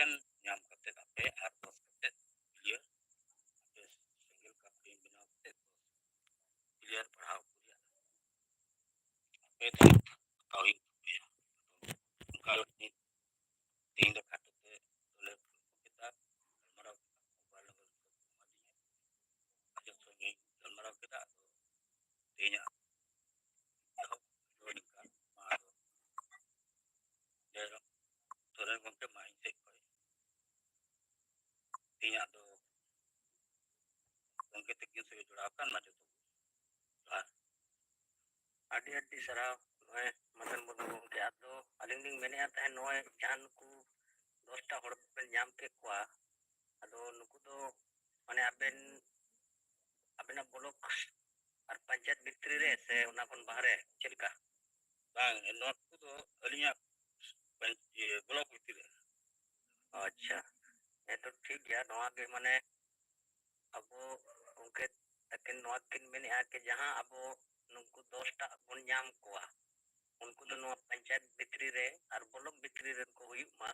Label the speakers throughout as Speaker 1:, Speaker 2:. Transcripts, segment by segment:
Speaker 1: ᱴᱷᱮᱱ ᱧᱟᱢ ᱠᱟᱛᱮ ᱟᱯᱮ ᱟᱨ ᱫᱚᱥ ᱠᱟᱛᱮ ᱤᱭᱟᱹ ᱟᱯᱮ ᱥᱮᱸᱜᱮᱞ ᱠᱟᱹᱯᱤ ᱵᱮᱱᱟᱣ ᱠᱟᱛᱮ ᱠᱞᱤᱭᱟᱨ ᱯᱟᱲᱦᱟᱣ ᱠᱚ ᱨᱮᱭᱟᱜ ᱟᱯᱮ ᱦᱟᱛᱟᱣ ᱦᱩᱭᱩᱜ ᱛᱟᱯᱮᱭᱟ᱾ ᱚᱱᱠᱟ ᱱᱤᱛ ᱛᱮᱦᱮᱧ ᱫᱚ ᱠᱷᱟᱴᱚ ᱛᱮ ᱫᱚᱞᱮ ᱠᱮᱫᱟ ᱜᱟᱞᱢᱟᱨᱟᱣ ᱠᱮᱫᱟ ᱟᱡᱚᱜ ᱥᱚᱸᱜᱮ ᱜᱟᱞᱢᱟᱨᱟᱣ ᱠᱮᱫᱟ ᱟᱫᱚ ᱛᱮᱦᱮᱧᱟᱜ ᱮᱦᱚᱵ ᱱᱚᱝᱠᱟ ᱥᱚᱨᱮᱱ ᱜᱚᱢᱠᱮ ᱢᱟ ᱤᱧ ᱥᱮᱫ ᱠᱷᱚᱱ ᱛᱮᱦᱮᱧᱟᱜ ᱫᱚ ᱜᱚᱢᱠᱮ ᱛᱟᱹᱠᱤᱱ ᱥᱮ ᱡᱚᱲᱟᱣ ᱟᱠᱟᱱ ᱢᱟ ᱡᱚᱛᱚ ᱡᱚᱦᱟᱨ᱾
Speaker 2: ᱟᱹᱰᱤ ᱟᱹᱰᱤ ᱥᱟᱨᱦᱟᱣ ᱱᱚᱜᱼᱚᱭ ᱢᱚᱫᱚᱱ ᱢᱩᱨᱢᱩ ᱜᱚᱢᱠᱮ᱾ ᱟᱫᱚ ᱟᱹᱞᱤᱧ ᱞᱤᱧ ᱢᱮᱱᱮᱫᱼᱟ ᱛᱟᱦᱮᱸᱫ ᱱᱚᱜᱼᱚᱭ ᱡᱟᱦᱟᱸ ᱱᱩᱠᱩ 10টা ᱦᱚᱲ ᱵᱮᱱ ᱧᱟᱢ ᱠᱮᱫ ᱠᱚᱣᱟ, ᱟᱫᱚ ᱱᱩᱠᱩ ᱫᱚ ᱢᱟᱱᱮ ᱟᱵᱮᱱᱟᱜ ᱵᱞᱚᱠ ᱟᱨ ᱯᱚᱧᱪᱟᱭᱮᱛ ᱵᱷᱤᱛᱨᱤ ᱨᱮ ᱥᱮ ᱚᱱᱟ ᱠᱷᱚᱱ ᱵᱟᱦᱨᱮ ᱪᱮᱫ ᱞᱮᱠᱟ?
Speaker 1: ᱵᱟᱝ, ᱱᱚᱣᱟ ᱠᱚᱫᱚ ᱟᱹᱞᱤᱧᱟᱜ ᱵᱞᱚᱠ ᱵᱷᱤᱛᱤᱨ ᱨᱮ᱾
Speaker 2: ᱟᱪᱪᱷᱟ, ᱦᱮᱸ ᱛᱚ ᱴᱷᱤᱠ ᱜᱮᱭᱟ᱾ ᱱᱚᱣᱟ ᱜᱮ ᱢᱟᱱᱮ ᱟᱵᱚ ᱜᱚᱢᱠᱮ ᱛᱟᱹᱠᱤᱱ ᱱᱚᱣᱟ ᱠᱤᱱ ᱢᱮᱱᱮᱫᱼᱟ कि ᱡᱟᱦᱟᱸ ᱟᱵᱚ ᱱᱩᱠᱩ 10টা ᱵᱚᱱ ᱧᱟᱢ ᱠᱚᱣᱟ, उनको तो नवा पंचायत भितरी रे और ब्लॉक भितरी रे को हुई मा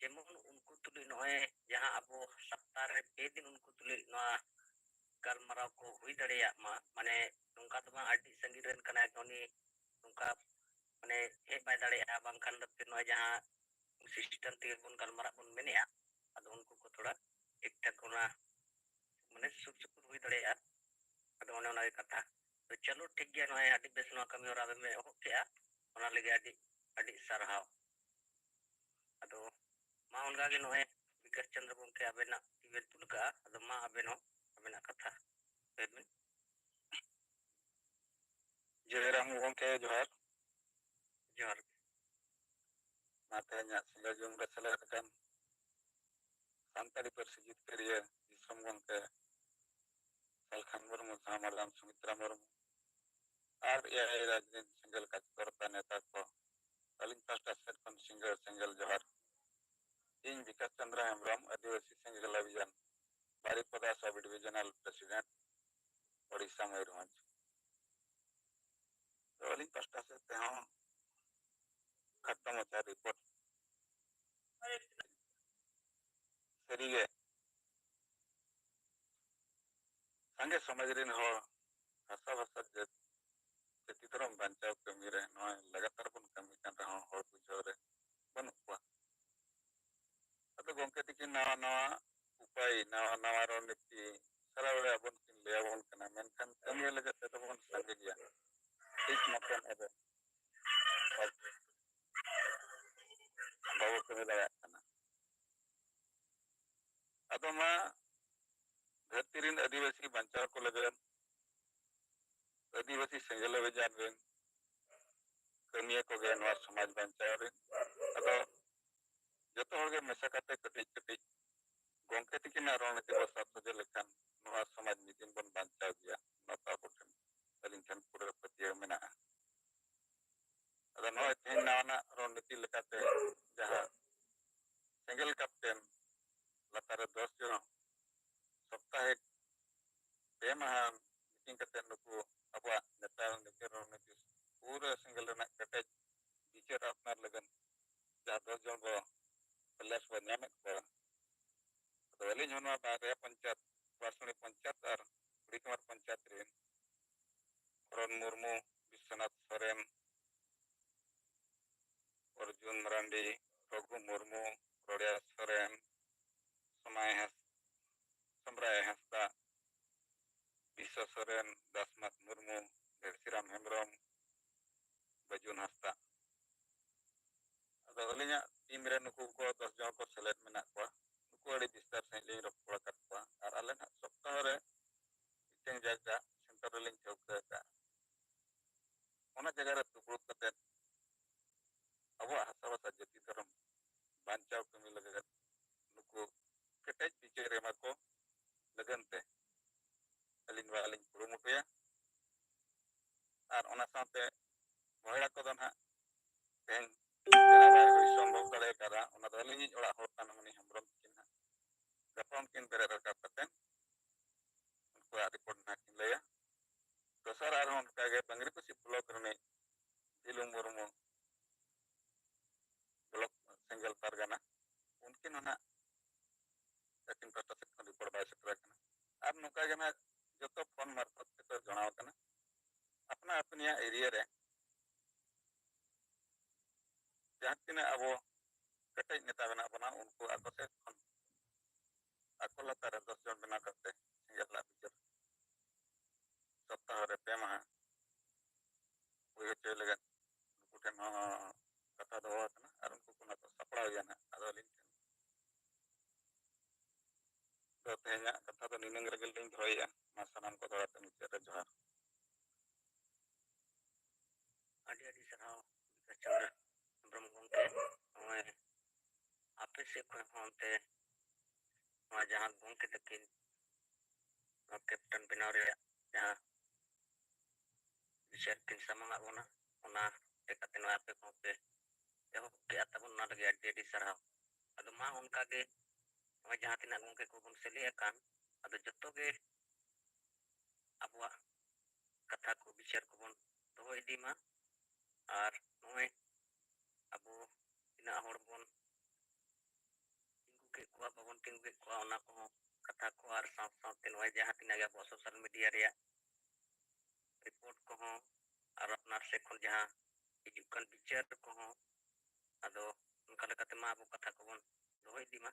Speaker 2: जेमन उनको तुली नोए जहां अबो सप्ताह रे 2 दिन उनको तुली नवा गलमाराव को हुई दड़िया मा माने नुका तो मा आडी संगी रेन कना उनी नुका माने हे बाय दड़िया बांखान दते नोए जहां सिस्टम ते बन गलमारा बन मेनेया अद उनको को थोड़ा एक ठकोना माने सुख सुख हुई दड़िया अद ओने ओना कथा। तो चलो ठीक गया नोए आडी बेस नवा कमी और आबे में हो गया ओना लगे आडी सारहाव। अदो मा उनका के नोए विकास चंद्र गमके आबेना इवेल तुलका अदो मा आबेनो आबेना कथा बेबे
Speaker 1: जयराम गमके जोहार
Speaker 2: जोहार
Speaker 1: माते nya singa jum re sele kan santari parsi jitkariya disam gomke salkhan murmu samaram sumitra murmu ar ai rajnit single कार्यकर्ता नेता को अलिंग पास्टा सेट खन सिंगल जोहार। इन विकास चंद्र हेम्ब्रम आदिवासी सिंगल अभियान Baripada sub divisional president Odisha Mayurbhanj. तो अलिंग पास्टा सेट ते हम खत्म होता रिपोर्ट सरीगे संगे समाज रिन हो भाषा भाषा जति धर्म बांचाव कमी रे नय लगातार बन कमी कान रहो हो बुझो रे बनुआ। अदो गमके तिकिन नवा नवा उपाय नवा नवा रणनीति सारा बेले अपन किन ले आबन कना मेनखान कमी लगे ते तो बन संगे गया ठीक मतन एबे बाबू कमी लगा कना। अदो मा धरती रिन आदिवासी बांचाव को लगे आदिवासी सेंगल अभियान रिन कमिया को गए नवा समाज बांचाव रिन अदो जतो होगे मेसा काते कटिज कटिज गमके तिकिन रणनीति बसा सजे लेखान नवा समाज मिदिन बन बांचाव गया नता बटन अलिन ठन पूरा पतिया मेना। अदो नय तेन नवा रणनीति लेखाते जहां सेंगल कैप्टन लतारे 10 जन सप्ताहिक 2 माह मीटिंग करते नुकु अब नेता नीति रणनीति पूरा सेंगल रना कटेज विचार अपनार लगन जहां 10 जन बो प्लस बो ᱧᱟᱢᱮᱫ ᱠᱚᱣᱟ। तो अलिन होना बारे पंचायत वासुनी पंचायत और कुड़ीकुमार पंचायत रेन करण मुर्मू विश्वनाथ सोरेन अर्जुन मरांडी रघु मुर्मू रोड़िया सोरेन सम्राय हंसदा विश्व सोरेन दासनाथ मुर्मू धरसीराम हेम्ब्रम बजुन हंसदा। अदो अलिना टीम रे नुकु को 10 जन को सेलेक्ट मेना को नुकु अड़ी विस्तार से ले रखवा करवा और आले ना सप्ताह रे मिटिंग जगह सेंटर लिंक चौका का ओना जगह रे दुपुड़ कते अब हासा भाषा जाति धर्म बांचाव कमी लगे नुकु कटेज विचार एमा को लगनते अलिन कुरुमुटुया और ओना साथे महिला को दन हा तेन संभव दड़े करा ओना दो अलिन ओड़ा होर तानमनी हेम्ब्रम किन हा गपम किन बेरे रका कते उनको रिपोर्ट ना किन लेया दोसर आर उनका के बंगरीपुसी ब्लॉक रने दिलु मुर्मू ब्लॉक सिंगल परगना उनकिन होना ᱩᱱᱤᱭᱟᱜ ᱮᱨᱤᱭᱟ ᱨᱮ ᱡᱟᱦᱟᱸ ᱛᱤᱱᱟᱹᱜ ᱟᱵᱚ ᱠᱮᱴᱮᱡ ᱱᱮᱛᱟ ᱢᱮᱱᱟᱜ ᱵᱚᱱᱟ ᱩᱱᱠᱩ ᱟᱠᱚ ᱥᱮᱫ ᱠᱷᱚᱱ ᱟᱠᱚ ᱞᱟᱛᱟᱨ ᱨᱮ 10 ᱡᱚᱱ ᱵᱮᱱᱟᱣ ᱠᱟᱛᱮ ᱥᱮᱸᱜᱮᱞ ᱨᱮᱱᱟᱜ ᱵᱤᱪᱟᱹᱨ ᱥᱚᱯᱛᱟᱦᱚ ᱨᱮ 2 ᱢᱟᱦᱟ ᱦᱩᱭ ᱦᱚᱪᱚᱭ ᱞᱟᱹᱜᱤᱫ ᱩᱱᱠᱩ ᱴᱷᱮᱱ ᱦᱚᱸ ᱠᱟᱛᱷᱟ ᱫᱚᱦᱚ ᱟᱠᱟᱱᱟ ᱟᱨ ᱩᱱᱠᱩ ᱠᱚ ᱚᱱᱟ ᱠᱚ ᱥᱟᱯᱲᱟᱣ ᱜᱮᱭᱟ ᱱᱟᱦᱟᱜ ᱟᱫᱚ ᱟᱹᱞᱤᱧ ᱴᱷᱮᱱ ᱫᱚ ᱛᱮᱦᱮᱧᱟᱜ ᱠᱟᱛᱷᱟ ᱫᱚ ᱱᱤᱱᱟᱹᱝ ᱨᱮᱜᱮ ᱞᱤᱧ ᱫᱚᱦᱚᱭᱮᱫᱼᱟ ᱢᱟ ᱥᱟᱱᱟᱢ ᱠᱚ ᱫᱚᱦᱲᱟᱛᱮ ᱢᱩᱪᱟᱹᱫ ᱨᱮ ᱡᱚᱦᱟᱨ
Speaker 2: ᱟᱹᱰᱤ ᱟᱹᱰᱤ ᱥᱟᱨᱦᱟᱣ ᱪᱚᱱᱫᱨᱚ ᱦᱮᱢᱵᱨᱚᱢ ᱜᱚᱢᱠᱮ ᱱᱚᱜᱼᱚᱭ ᱟᱯᱮ ᱥᱮᱫ ᱠᱷᱚᱱ ᱦᱚᱸ ᱚᱱᱛᱮ ᱱᱚᱣᱟ ᱡᱟᱦᱟᱸ ᱜᱚᱢᱠᱮ ᱛᱟᱹᱠᱤᱱ ᱱᱚᱣᱟ ᱠᱮᱯᱴᱮᱱ ᱵᱮᱱᱟᱣ ᱨᱮᱭᱟᱜ ᱡᱟᱦᱟᱸ ᱵᱤᱪᱟᱹᱨ ᱠᱤᱱ ᱥᱟᱢᱟᱝ ᱟᱫ ᱵᱚᱱᱟ ᱚᱱᱟ ᱞᱮᱠᱟᱛᱮ ᱱᱚᱣᱟ ᱟᱯᱮ ᱠᱚᱦᱚᱸ ᱯᱮ ᱮᱦᱚᱵ ᱠᱮᱜᱼᱟ ᱛᱟᱵᱚᱱ ᱚᱱᱟ ᱞᱟᱹᱜᱤᱫ ᱟᱹᱰᱤ ᱟᱹᱰᱤ ᱥᱟᱨᱦᱟᱣ ᱟᱫᱚ ᱢᱟ ᱚᱱᱠᱟᱜᱮ ᱱᱚᱜᱼᱚᱭ ᱡᱟᱦᱟᱸ ᱛᱤᱱᱟᱹᱜ ᱜᱚᱢᱠᱮ ᱠᱚᱵᱚᱱ ᱥᱮᱞᱮᱫ ᱟᱠᱟᱱ ᱟᱫᱚ ᱡᱚᱛᱚ ᱜᱮ ᱟᱵᱚᱣᱟᱜ ᱠᱟᱛᱷᱟ ᱠᱚ ᱵᱤᱪᱟᱹᱨ ᱠᱚᱵᱚᱱ ᱫᱚᱦᱚ ᱤᱫᱤ ᱢᱟ ᱟᱨ ᱱᱚᱜᱼᱚᱭ ᱟᱵᱚ ᱛᱤᱱᱟᱹᱜ ᱦᱚᱲ ᱵᱚᱱ ᱛᱤᱸᱜᱩ ᱠᱮᱫ ᱠᱚᱣᱟ ᱵᱟᱵᱚᱱ ᱛᱤᱸᱜᱩ ᱠᱮᱫ ᱠᱚᱣᱟ ᱚᱱᱟ ᱠᱚᱦᱚᱸ ᱠᱟᱛᱷᱟ ᱠᱚ ᱟᱨ ᱥᱟᱶ ᱥᱟᱶᱛᱮ ᱱᱚᱜᱼᱚᱭ ᱡᱟᱦᱟᱸ ᱛᱤᱱᱟᱹᱜ ᱜᱮ ᱟᱵᱚᱣᱟᱜ ᱥᱳᱥᱟᱞ ᱢᱤᱰᱤᱭᱟ ᱨᱮᱭᱟᱜ ᱨᱤᱯᱳর্ᱴ ᱠᱚᱦᱚᱸ ᱟᱨ ᱟᱯᱱᱟᱨ ᱥᱮᱫ ᱠᱷᱚᱱ ᱡᱟᱦᱟᱸ ᱦᱤᱡᱩᱜ ᱠᱟᱱ ᱵᱤᱪᱟᱹᱨ ᱠᱚᱦᱚᱸ ᱟᱫᱚ ᱚᱱᱠᱟ ᱞᱮᱠᱟᱛᱮ ᱢᱟ ᱟᱵᱚ ᱠᱟᱛᱷᱟ ᱠᱚᱵᱚᱱ ᱫᱚᱦᱚ ᱤᱫᱤ ᱢᱟ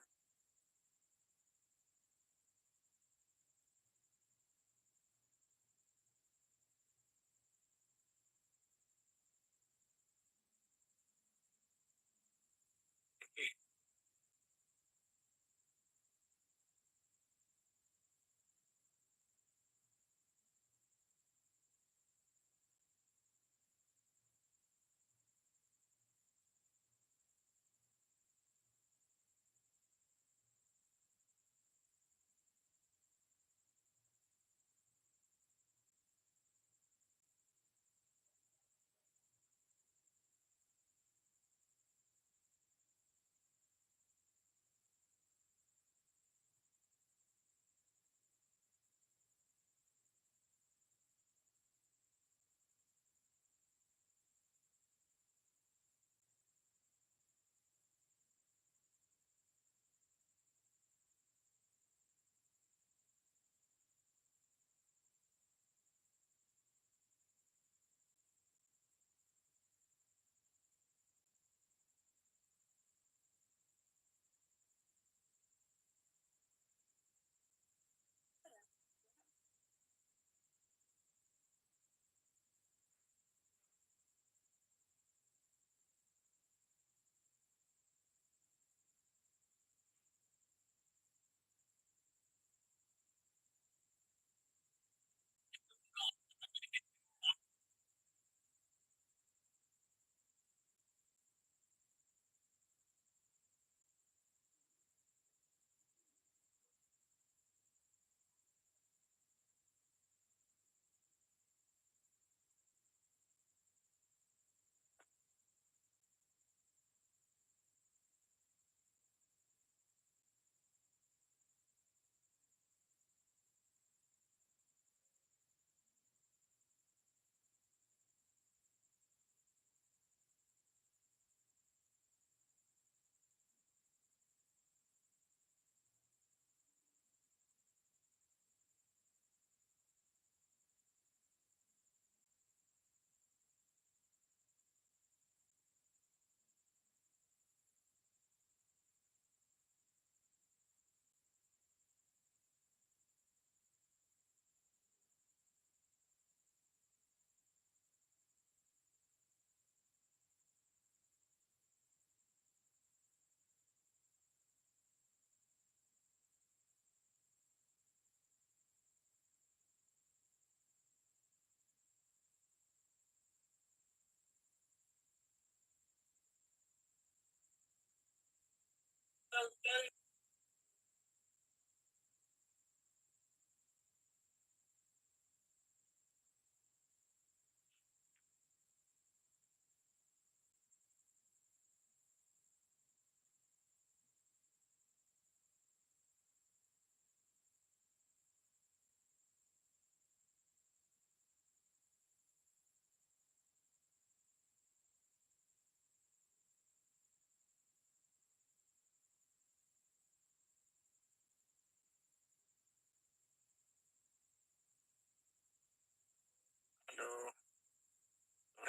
Speaker 2: ᱟᱫᱚ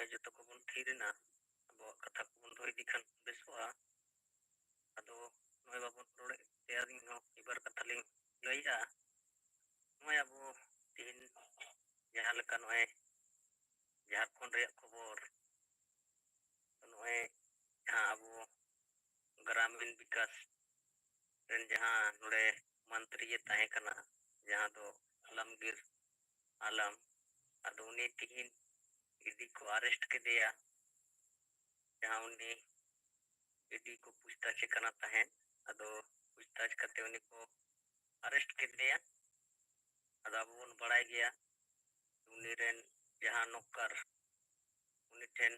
Speaker 2: ᱱᱚᱜᱼᱚᱭ ᱡᱚᱛᱚ ᱠᱚᱵᱚᱱ ᱛᱷᱤᱨᱮᱱᱟ ᱟᱵᱚᱣᱟᱜ ᱠᱟᱛᱷᱟ ᱠᱚᱵᱚᱱ ᱫᱚᱦᱚ ᱤᱫᱤ ᱠᱷᱟᱱ ᱵᱮᱥᱚᱜᱼᱟ ᱟᱫᱚ ᱱᱚᱜᱼᱚᱭ ᱵᱟᱵᱚᱱ ᱨᱚᱲᱮᱫ ᱛᱮ ᱟᱹᱞᱤᱧ ᱦᱚᱸ ᱢᱤᱫᱵᱟᱨ ᱠᱟᱛᱷᱟ ᱞᱤᱧ ᱞᱟᱹᱭᱮᱜᱼᱟ ᱱᱚᱜᱼᱚᱭ ᱟᱵᱚ ᱛᱤᱦᱤᱧ ᱡᱟᱦᱟᱸ ᱞᱮᱠᱟ ᱱᱚᱜᱼᱚᱭ ᱡᱷᱟᱲᱠᱷᱚᱸᱰ ᱨᱮᱭᱟᱜ ᱠᱷᱚᱵᱚᱨ ᱱᱚᱜᱼᱚᱭ ᱡᱟᱦᱟᱸ ᱟᱵᱚ ᱜᱨᱟᱢᱤᱱ ᱵᱤᱠᱟᱥ ᱨᱮᱱ ᱡᱟᱦᱟᱸ ᱱᱚᱰᱮ ᱢᱚᱱᱛᱨᱤᱭ ᱛᱟᱦᱮᱸ ᱠᱟᱱᱟ ᱡᱟᱦᱟᱸ ᱫᱚ ᱟᱞᱚᱢᱜᱤᱨ आलम ᱟᱫᱚ ᱩᱱᱤ ᱛᱤᱦᱤᱧ ᱤᱰᱤ ᱠᱚ ᱟᱨᱮᱥᱴ ᱠᱮᱫᱮᱭᱟ ᱡᱟᱦᱟᱸ ᱩᱱᱤ ᱤᱰᱤ ᱠᱚ ᱯᱩᱪᱷᱛᱟᱪᱷᱮ ᱠᱟᱱᱟ ᱛᱟᱦᱮᱸᱫ ᱟᱫᱚ ᱯᱩᱪᱷᱛᱟᱪᱷ ᱠᱟᱛᱮ ᱩᱱᱤ ᱠᱚ ᱟᱨᱮᱥᱴ ᱠᱮᱫᱮᱭᱟ ᱟᱫᱚ ᱟᱵᱚ ᱵᱚᱱ ᱵᱟᱲᱟᱭ ᱜᱮᱭᱟ ᱩᱱᱤ ᱨᱮᱱ ᱡᱟᱦᱟᱸ ᱱᱚᱠᱠᱟᱨ ᱩᱱᱤ ᱴᱷᱮᱱ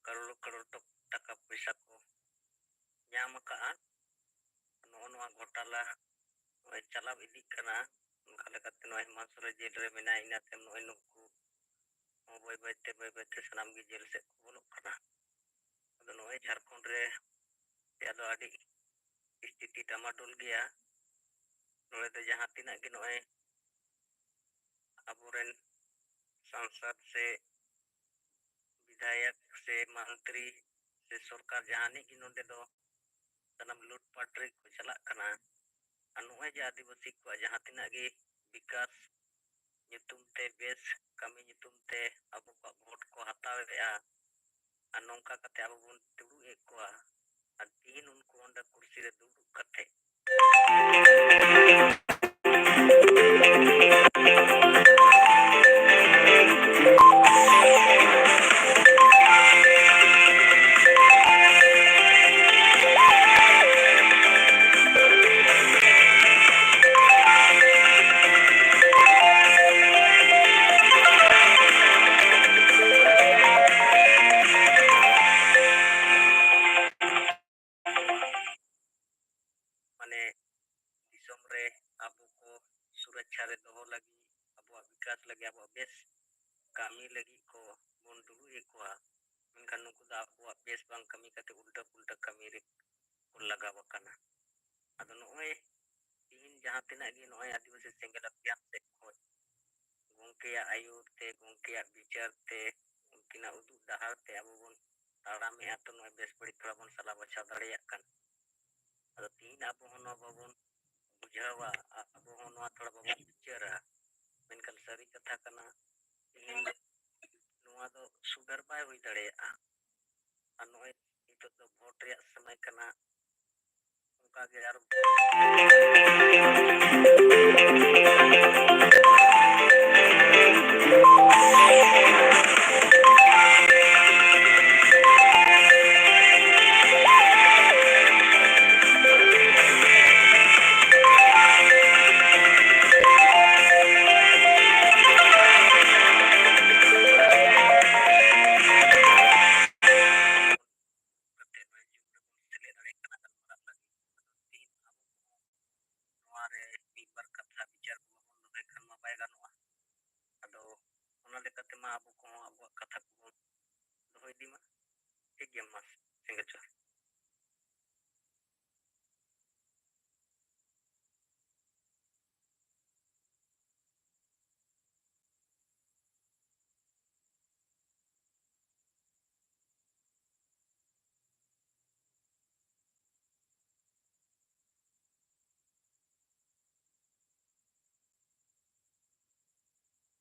Speaker 2: ᱠᱟᱨᱳᱲ ᱠᱟᱨᱳᱲ ᱴᱟᱠᱟ ᱯᱚᱭᱥᱟ ᱠᱚ ᱧᱟᱢ ᱟᱠᱟᱜᱼᱟ ᱱᱚᱜᱼᱚ ᱱᱚᱣᱟ ᱜᱷᱚᱴᱟᱞᱟ ᱱᱚᱜᱼᱚᱭ ᱪᱟᱞᱟᱣ ᱤᱫᱤᱜ ᱠᱟᱱᱟ ᱚᱱᱠᱟ ᱞᱮᱠᱟᱛᱮ ᱱᱚᱜᱼᱚᱭ ᱦᱤᱢᱟᱪᱚᱞ ᱡᱮᱞ ᱨᱮ ᱢᱮᱱᱟᱭ ᱤᱱᱟᱹ ᱛᱟᱭᱚᱢ ᱱᱚᱜᱼᱚᱭ ᱱᱩᱠᱩ ᱦᱚᱸ ᱵᱟᱹᱭ ᱵᱟᱹᱭᱛᱮ ᱥᱟᱱᱟᱢ ᱜᱮ ᱡᱮᱞ ᱥᱮᱫ ᱠᱚ ᱵᱚᱞᱚᱜ ᱠᱟᱱᱟ ᱟᱫᱚ ᱱᱚᱜᱼᱚᱭ ᱡᱷᱟᱲᱠᱷᱚᱸᱰ ᱨᱮ ᱟᱫᱚ ᱟᱹᱰᱤ ᱥथिᱛᱤ ᱰᱟᱢᱟᱰᱳᱞ ᱜᱮᱭᱟ ᱱᱚᱰᱮ ᱫᱚ ᱡᱟᱦᱟᱸ ᱛᱤᱱᱟᱹᱜ ᱜᱮ ᱱᱚᱜᱼᱚᱭ ᱟᱵᱚᱨᱮᱱ सांसद से विधायक से मंत्री से सरकार जहानिक gi नोडे दो sanam लूटपाट रे को चलाक kana ar noy je आदिवासी को जहां tina gi विकास nyutum te bes kami nyutum te abu ko vot ko hatawe'a ar nongka kate abu bon dudu e koa ar tin unku onda kursi re dudu kate mane disom re abu ko surakcha re doho lagi abu vikas lagi abu bes kami lagi ko bon dudu e koa menkan nuku da abu bes bang kami kate ulta kami re ko lagawa kana ado noy tin jahan tina gi noy आदिवासी सेंगेल अभियान से खोज gongkeya ayu te gongkeya bichar te unkina uduk dahar te abu bon taram e ato noy bes badi thora bon sala bacha dareyak kan ado tin abu hono babon bujawa abu hono thora babon bichara menkan sari katha kana tin noa do sugar bai hui dareya ar noy ito do vote reyak samay kana onka ge ar ᱢᱤᱫᱵᱟᱨ ᱠᱟᱛᱷᱟ ᱵᱤᱪᱟᱨ ᱠᱚ ᱵᱟᱵᱚᱱ ᱫᱚᱦᱚᱭ ᱠᱷᱟᱱ ᱢᱟ ᱵᱟᱭ ᱜᱟᱱᱚᱜᱼᱟ ᱟᱫᱚ ᱚᱱᱟ ᱞᱮᱠᱟᱛᱮ ᱢᱟ ᱟᱵᱚ ᱠᱚᱦᱚᱸ ᱟᱵᱚᱣᱟᱜ ᱠᱟᱛᱷᱟ ᱠᱚᱵᱚᱱ ᱫᱚᱦᱚ ᱤᱫᱤ ᱢᱟ ᱴᱷᱤᱠ ᱜᱮᱭᱟ ᱢᱟ ᱥᱮᱸᱜᱮᱞ ᱡᱚᱦᱟᱨ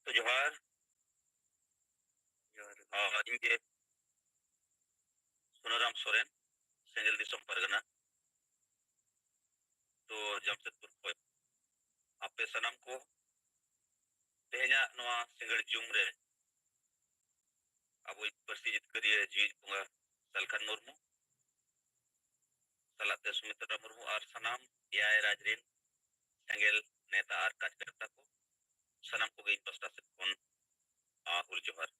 Speaker 1: तो जोहार
Speaker 2: जोहार
Speaker 1: इंगे सुनाराम सोरेन सेंगेल दिसोम परगना तो जमशेदपुर खोज आपे सनम को तेहना नोआ सेंगेल जुम रे अबो परसी जितकरिए जीज पुंगा सलखन मुर्मू सलाते सुमित्रा मुर्मू और सनाम याय राजरीन सेंगेल नेता और कार्यकर्ता को सनम को गई पस्ता से फोन हुल जोहार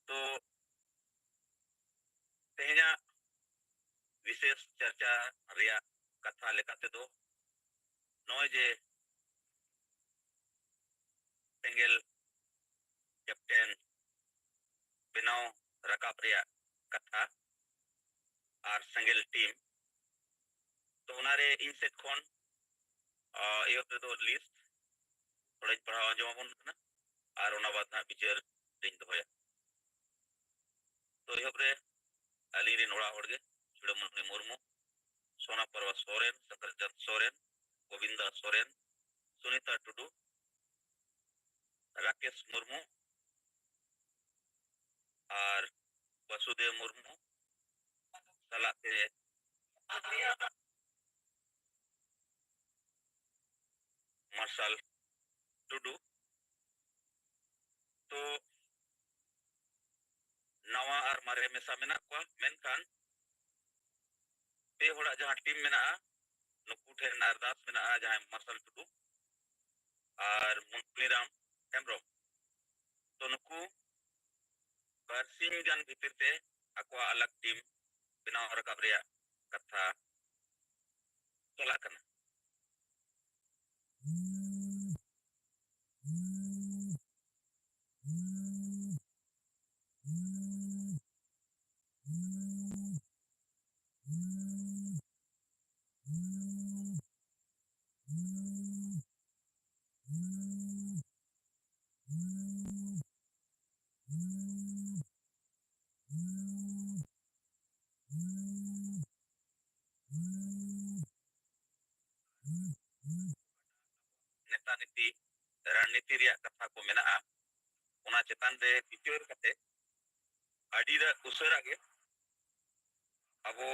Speaker 1: तो तेहना विशेष चर्चा रिया कथा लेकाते दो नॉय जे सेंगेल कैप्टन बिनाव रकाब रिया कथा और सेंगेल टीम तो उनारे इन सेट खोन यो दो लिस्ट थोड़ा पढ़ावा जमाबन कना और ओना बाद ना बिचार दिन दोया एहबरे अली रे नोड़ा होड़गे चुड़ामणि मुर्मू सोना परवा सोरेन शंकरचंद सोरेन गोविंदा सोरेन सुनीता टुडू राकेश मुर्मू और वसुदेव मुर्मू सलाते मार्शल टुडू तो नवा और मारे मेसा मेना को मेनखान पे होड़ा जहां टीम मेना नुकू ठेन अरदास मेना जहां मार्शल टुडू और मुनिराम हेम्ब्रम तो नुकू बारसिंग गान भीतर ते अकवा अलग टीम बनाव रकाब रेया कथा चला कना नेता नीति रणनीति रेया कथा को मेना उना चेतान रे विचार कते अड़ी रा उसरा गे अबो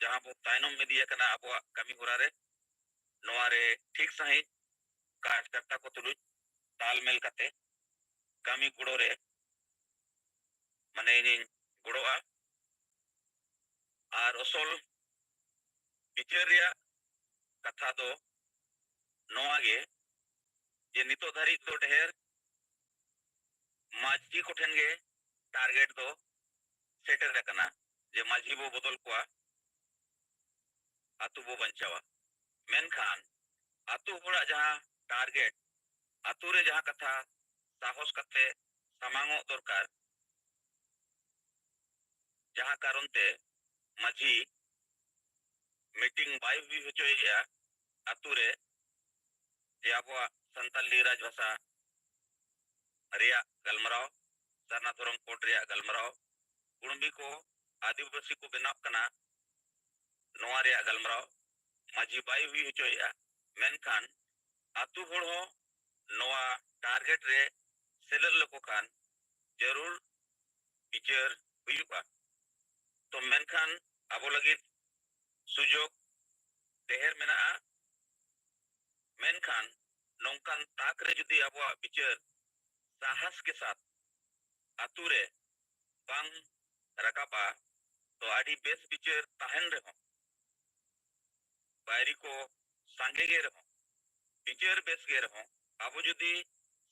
Speaker 1: जहां बो तायनम में दिया कना अबो कमी होरा रे नोआरे ठीक सही काट करता को तुलुज तालमेल कते कमी गुड़ो रे माने इन गुड़ोआ और असल विचार रेया कथा दो नोआ गे जे नितो धारी तो ढेर माझी को ठेन गे टारगेट दो सेटर रखना जे माझी बो बदल को आतु बो बंचावा मेनखान आतु होड़ा जहां टारगेट आतु रे जहां कथा साहस कते समांगो दरकार जहां कारण ते माझी मीटिंग बाय भी होचोया आतु रे जे आबो संताली राजभाषा रिया गलमराव सरनाथुरम कोट रिया गलमराव कुणबी को आदिवासी को बेनाव कना नोआ रिया गलमराव माझी बाय हुई होचोया मेनखान आतु होड़ हो नोआ टारगेट रे सेलर लको खान जरूर विचार हुयुका तो मेनखान आबो लगी सुजोग देहर मेना मेनखान नौकान ताक रे जुदी आबो विचार साहस के साथ आतुरे बांग रकाबा तो आड़ी बेस विचार ताहन रहो बायरी को सांगे गे रहो विचार बेस गे रहो आबो जुदी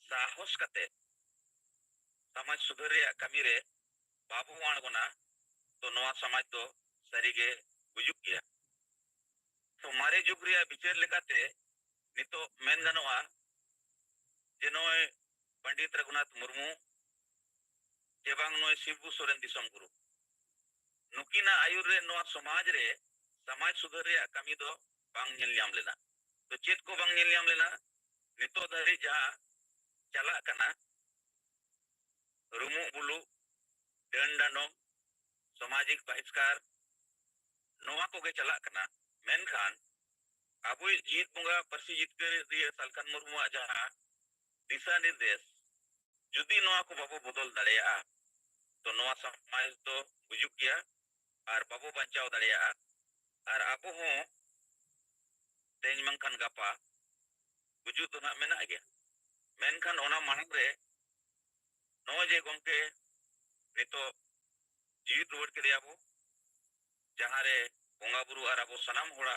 Speaker 1: साहस कते समाज सुधर रे कमी रे बाबू वाणगोना तो नवा समाज तो सरीगे गुजुक गया तो मारे जुग रे विचार लेकाते नितो मेन गनवा जे नोय पंडित रघुनाथ मुर्मू जेबांग नोय शिबू सोरेन दिसम गुरु नुकिना आयुर रे नोआ समाज रे समाज सुधर रे कमी दो बांग नेल ᱧᱟᱢ लेना तो चेत को बांग नेल ᱧᱟᱢ लेना नितो धरी जहां चला कना रुमु बुलु डंडानो सामाजिक बहिष्कार नोआ को गे चला कना मेनखान अबुई जीत बुंगा परसी जीत कर दिए सालखान मुर्मू जहां दिशा निर्देश जुदी नोआ को बाबू बदल दाड़ेया तो नोआ समाज तो गुजुक गया और बाबू बचाव दाड़ेया और आबो हो तेज मंखान गापा गुजु तो ना मेना गया मेनखान ओना मानग रे नो जे गमके नितो जीत रोड के दियाबो जहां रे बोंगा बुरु और आबो सनाम होड़ा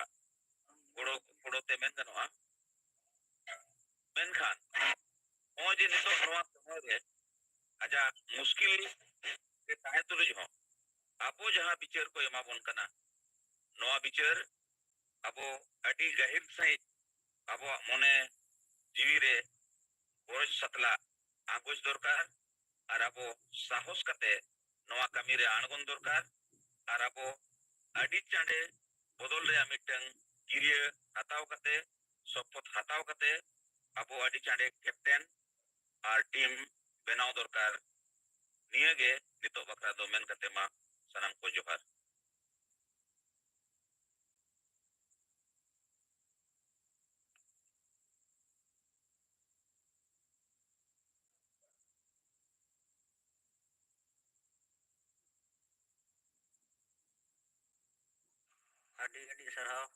Speaker 1: गोड़ो गोड़ो ते मेन गनवा मेनखान ओ जे नितो नोआ समय रे आजा मुश्किल के ताहे तुलुज हो आबो जहां विचार को एमा बोन कना नोआ विचार आबो अडी गहिर सही आबो मने जीवी रे बोझ सतला आगोज दरकार और आबो साहस कते नोआ कमी रे आणगोन दरकार और आबो अडी चांडे बदल रे मिटंग किरिया हताव कते सपोर्ट हताव कते आबो अडी चांडे कैप्टन और टीम बनाव दरकार निया गे नितो बकरा दो मेन कते मा सनम को जोहार।
Speaker 2: ᱟᱹᱰᱤ ᱟᱹᱰᱤ ᱥᱟᱨᱦᱟᱣ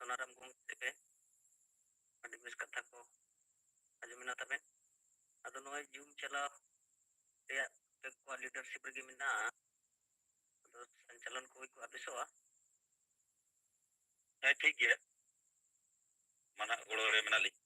Speaker 2: ᱥᱚᱱᱟᱨᱟᱢ ᱜᱚᱢᱠᱮ ᱟᱹᱰᱤ ᱵᱮᱥ ᱠᱟᱛᱷᱟ ᱠᱚ ᱟᱸᱡᱚᱢᱮᱱᱟ ᱛᱟᱵᱮᱱ ᱟᱫᱚ ᱱᱚᱜᱼᱚᱭ ᱡᱩᱢ ᱪᱟᱞᱟᱣ ᱨᱮᱭᱟᱜ ᱟᱯᱮ ᱞᱤᱰᱟᱨᱥᱤᱯ ᱨᱮᱜᱮ ᱢᱮᱱᱟᱜᱼᱟ ᱟᱫᱚ ᱥᱚᱧᱪᱟᱞᱚᱱ ᱠᱚ ᱦᱩᱭ ᱠᱚᱜᱼᱟ ᱵᱮᱥᱚᱜᱼᱟ
Speaker 1: ᱦᱮᱸ ᱴᱷᱤक ᱜᱮᱭᱟ ᱢᱟᱱᱟ ᱜᱚᱲᱚ ᱨᱮ ᱢᱮᱱᱟᱜ ᱞᱤᱧ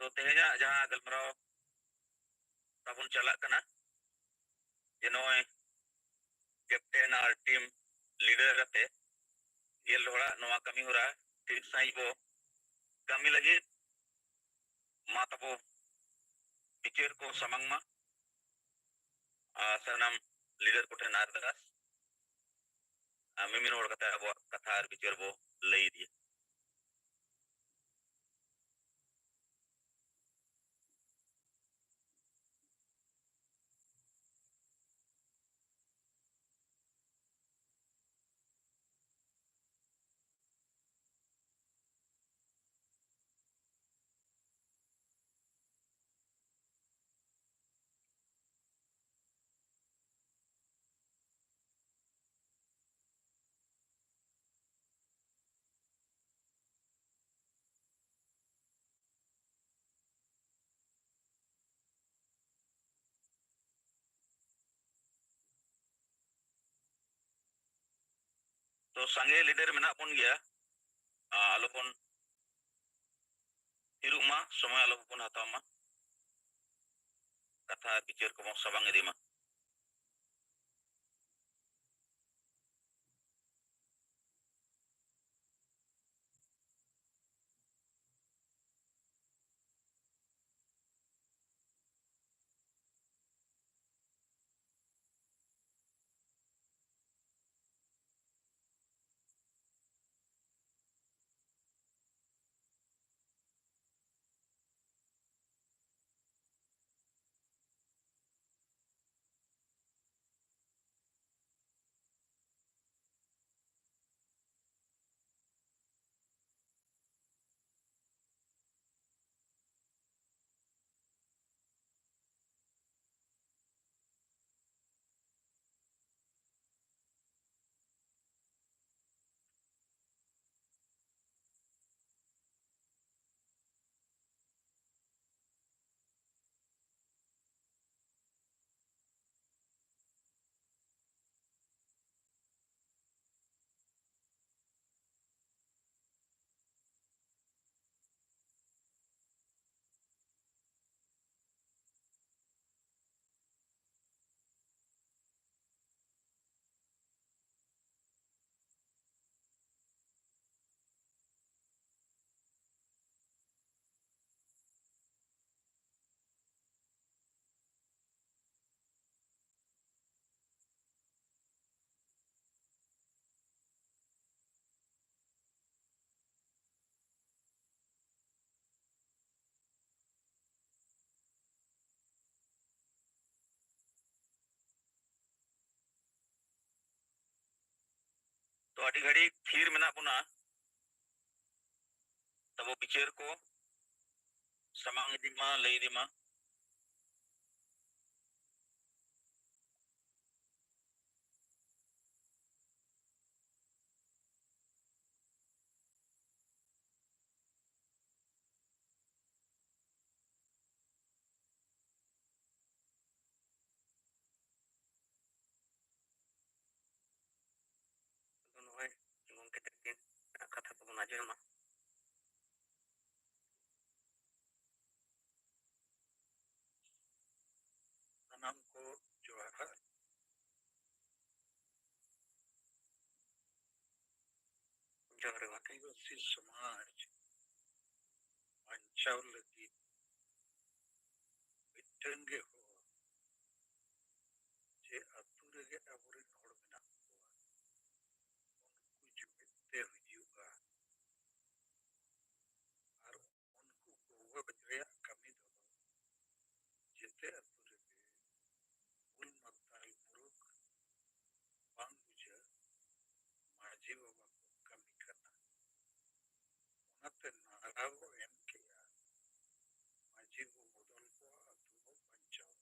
Speaker 1: तो तेहना जहां गलमराव ताबुन चलाक कना जे नॉय कैप्टन और टीम लीडर रते ये लोड़ा नवा कमी हो रहा ठीक सही बो कमी लगी मा तबो पिक्चर को समंग मा सनम लीडर को ठेन अरदास मिमिन होड़ कथा अब कथा और पिक्चर बो लई दिए तो संगे लीडर मेना पुन गया आलोपन हिरुमा समय आलोपन हतामा कथा पिक्चर को सबंग एदिमा तो अड़ी घड़ी थीर मेना पुना तब वो पिक्चर को समंग एदिमा लई दिमा
Speaker 2: ᱱᱚᱜᱼᱚᱭ ᱜᱚᱢᱠᱮ ᱛᱟᱹᱠᱤᱱ ᱠᱟᱛᱷᱟ ᱠᱚᱵᱚᱱ ᱟᱸᱡᱚᱢᱟ
Speaker 1: सनम को जोहार
Speaker 2: ᱡᱚᱦᱟᱨ ᱜᱚᱢᱠᱮ
Speaker 1: आदिवासी समाज
Speaker 3: बांचाव लगी मिट्टन गे हो जे अतु रेगे अबोरेन होड़ मेना उनको जुमिते हुआ और उनको गोवा बजरिया कमी दो जिते अतु रेगे उन मताल मुरुक बांग बुझा माझी बाबा को कमी करना उनते नारागो एम किया माझी को बदल को अतु को बांचाव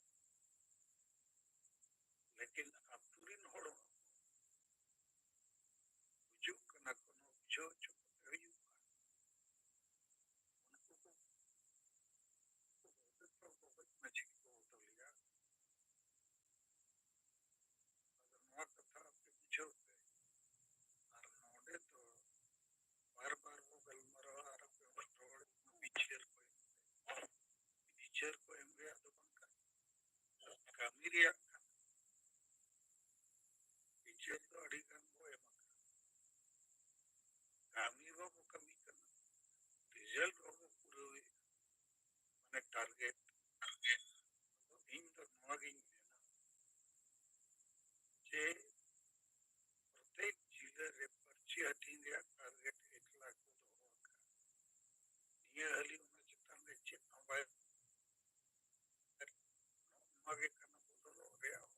Speaker 3: लेकिन अतुरिन होड़ बुझुक कना कोनो बुझो चुप हुआ उनको को बहुत माझी को बदल लिया अगर नवा कथा आपके बुझो और नोडे तो बार बार वो गलमरा और पे रोड पिक्चर को एमरे अदो बंका कामिरिया पिक्चर तो अड़ी गन वो एम कामी वो कमी करना रिजल्ट वो पूरे माने टारगेट तो इन तो नवागिंग जे प्रत्येक जिले रे पर्ची हटिंग या टारगेट 1 लाख को दो ये हली उन्हें चित्तन में चित नवाय नवागे करना बोलो रे आओ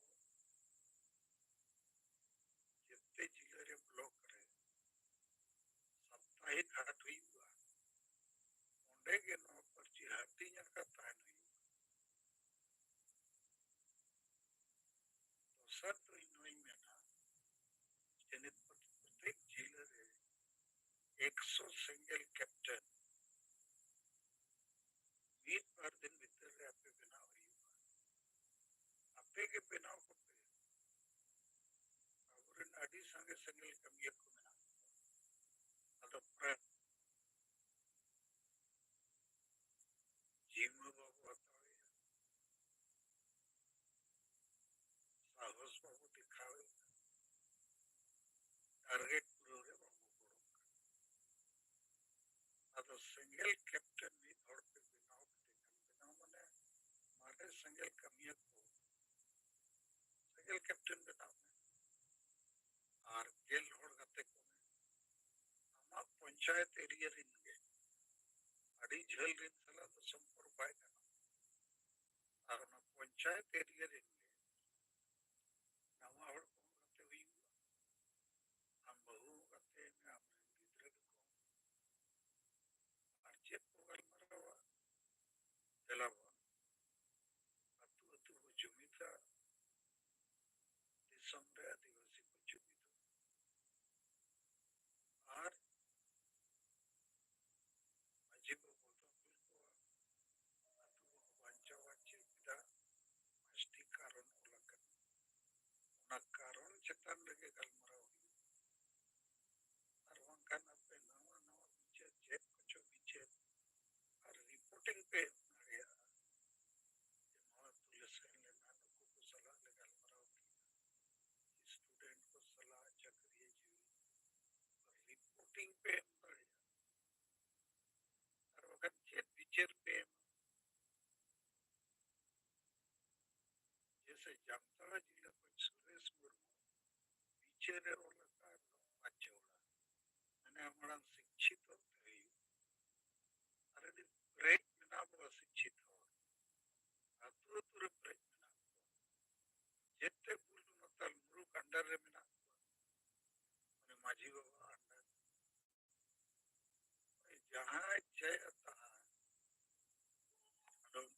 Speaker 3: जितने जिले रे ब्लॉक करे साप्ताहिक हाट हुई हुआ उन्हें के नौ पर्ची हटिंग या का तान हुई तो सर तो इन वही में ना जनित प्रत्येक जिले रे 100 सिंगल कैप्टन 20 बार दिन भीतर रे आपे बनाव हुई आपे के बनाव को और नाडी संगे सिंगल कमिया को ना अतो जीव बाबू आता है साहस बाबू दिखावे टारगेट पूरे रे बाबू को अतो सिंगल कैप्टन भी और पे बनाव मने मारे सिंगल कमिया को सिंगल कैप्टन बनाव और गेल होड़ गते को आमा पंचायत एरिया रिनगे अड़ी झल रिन सला तो संपूर्ण पाए और ना पंचायत एरिया रिनगे नवा होड़ को गते हुई हम बहु गते में हमने गिद्रे को और चेप को गल मरवा जलावा अतु अतु को जुमिता दिसंबर आदिवासी को जुमिता और माझी को बोलता को अतु को वांचावा चेपिदा मस्ती कारण उलकन ना कारण चेतन लगे गल मरवा और वंका ना पे नवा नवा बीचे जेप कुछ बीचे और रिपोर्टिंग पे गया नवा पुलिस लेना नको को सलाह ले गल मरवा स्टूडेंट को सलाह चक्रिय जीव और रिपोर्टिंग पे गया और वक्त जेप बीचर पे जैसे जामताड़ा जिला को सुरेश मुर्मू बीचर रोला का बच्चोड़ा मैंने हमारा शिक्षित होते ही अरे ब्रेक में ना वो शिक्षित हो अतुर तुर ब्रेक में ना जेते पुल मतल मुरुक अंडर रे में ना मैंने माझी बाबा अंडर जहाँ जय तहाँ अडोम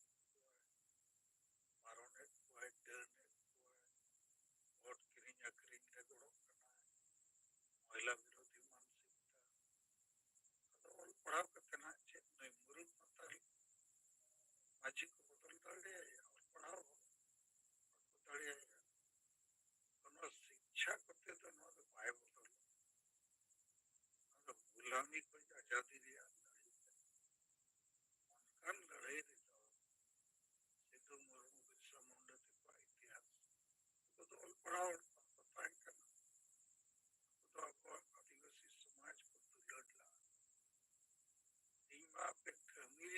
Speaker 3: मारोने कोई डरने वोट किरिंग अकरिंग रे गोड़ो करना महिला विरोधी मानसिकता तो और पढ़ाव करते ना चे नहीं मुरुक मतल माझी को बदल दड़े और पढ़ाओ बदले कोनो शिक्षा करते तो ना तो भाई बदल तो गुलामी को आजादी दिया कन लड़ाई देता सिद्धू मुर्मू बिरसा मुंडा का इतिहास तो और पढ़ाओ पता है करना तो आपको आदिवासी समाज को तो लड़ला टीमा पे कमीर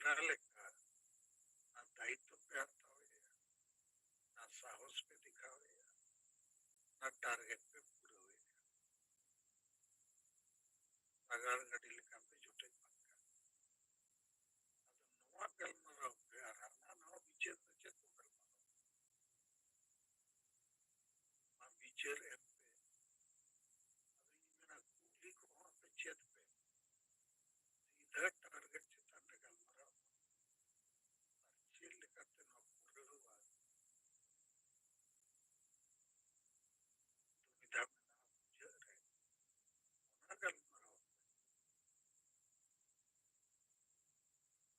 Speaker 3: लेखा ना दायित्व पे हतावे ना साहस पे दिखावे ना टारगेट पे पूरे हुए अगर गड़ी लेखा पे जुटे पक्का नवा गलमाराव पे आराना ना विचार विचार तो गलमाराव विचार एम पे मेरा कूली को वहाँ पे चेत पे सीधा टारगेट चिताने गलमाराव चील करते ना पूरे हुआ दुविधा में ना विचार है ना गलमाराव